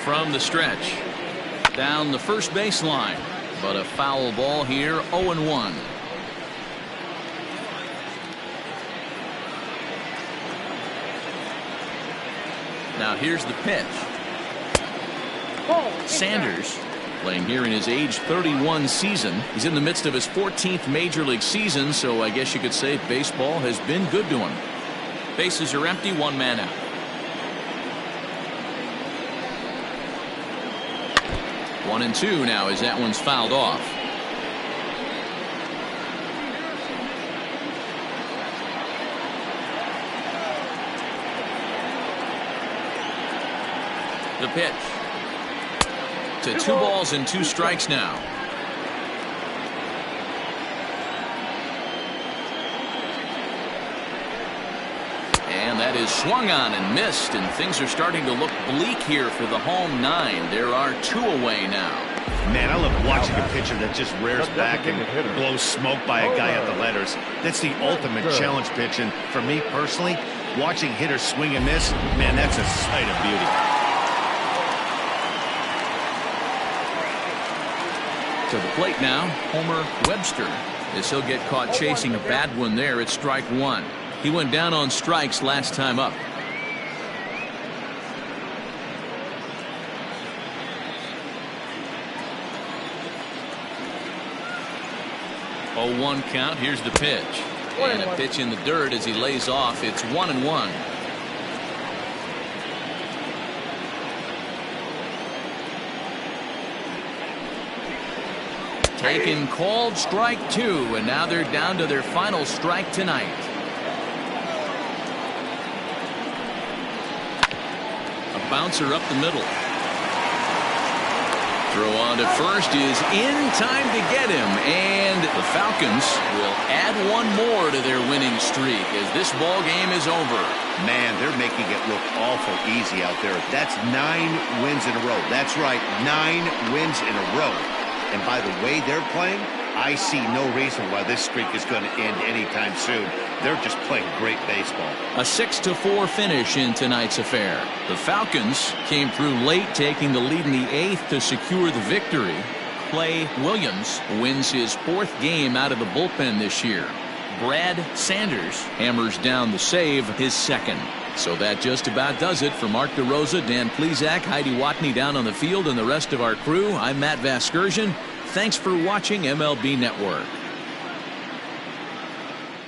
From the stretch, down the first baseline, but a foul ball here, 0-1. Now here's the pitch. Sanders playing here in his age 31 season. He's in the midst of his 14th major league season, so I guess you could say baseball has been good to him. Bases are empty, 1 man out. One and 2 now as that one's fouled off. The pitch to 2 balls and 2 strikes now. And that is swung on and missed, and things are starting to look bleak here for the home 9. There are 2 away now. Man, I love watching a pitcher that just rears back and blows smoke by a guy at the letters. That's the ultimate challenge pitch, and for me personally, watching hitters swing and miss, man, that's a sight of beauty. To the plate now, Homer Webster, as he'll get caught chasing a bad one there at strike 1. He went down on strikes last time up. Oh, 1 count. Here's the pitch. And a pitch in the dirt as he lays off. It's 1-1. Taken, called, strike 2, and now they're down to their final strike tonight. A bouncer up the middle. Throw on to first is in time to get him, and the Falcons will add 1 more to their winning streak as this ball game is over. Man, they're making it look awful easy out there. That's 9 wins in a row. That's right, 9 wins in a row. And by the way they're playing, I see no reason why this streak is going to end anytime soon. They're just playing great baseball. A 6-4 finish in tonight's affair. The Falcons came through late, taking the lead in the 8th to secure the victory. Clay Williams wins his 4th game out of the bullpen this year. Brad Sanders hammers down the save, his second. So that just about does it. For Mark DeRosa, Dan Plesac, Heidi Watney down on the field, and the rest of our crew, I'm Matt Vasgersian. Thanks for watching MLB Network.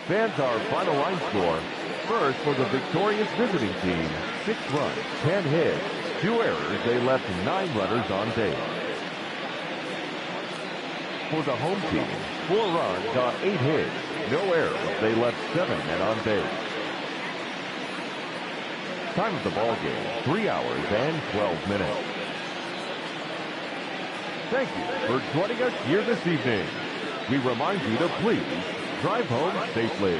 Fans, our final line score. First for the victorious visiting team, 6 runs, 10 hits, 2 errors. They left 9 runners on base. For the home team, 4 runs on 8 hits, no errors. They left 7 men on base. Time of the ball game, 3 hours and 12 minutes. Thank you for joining us here this evening. We remind you to please drive home safely.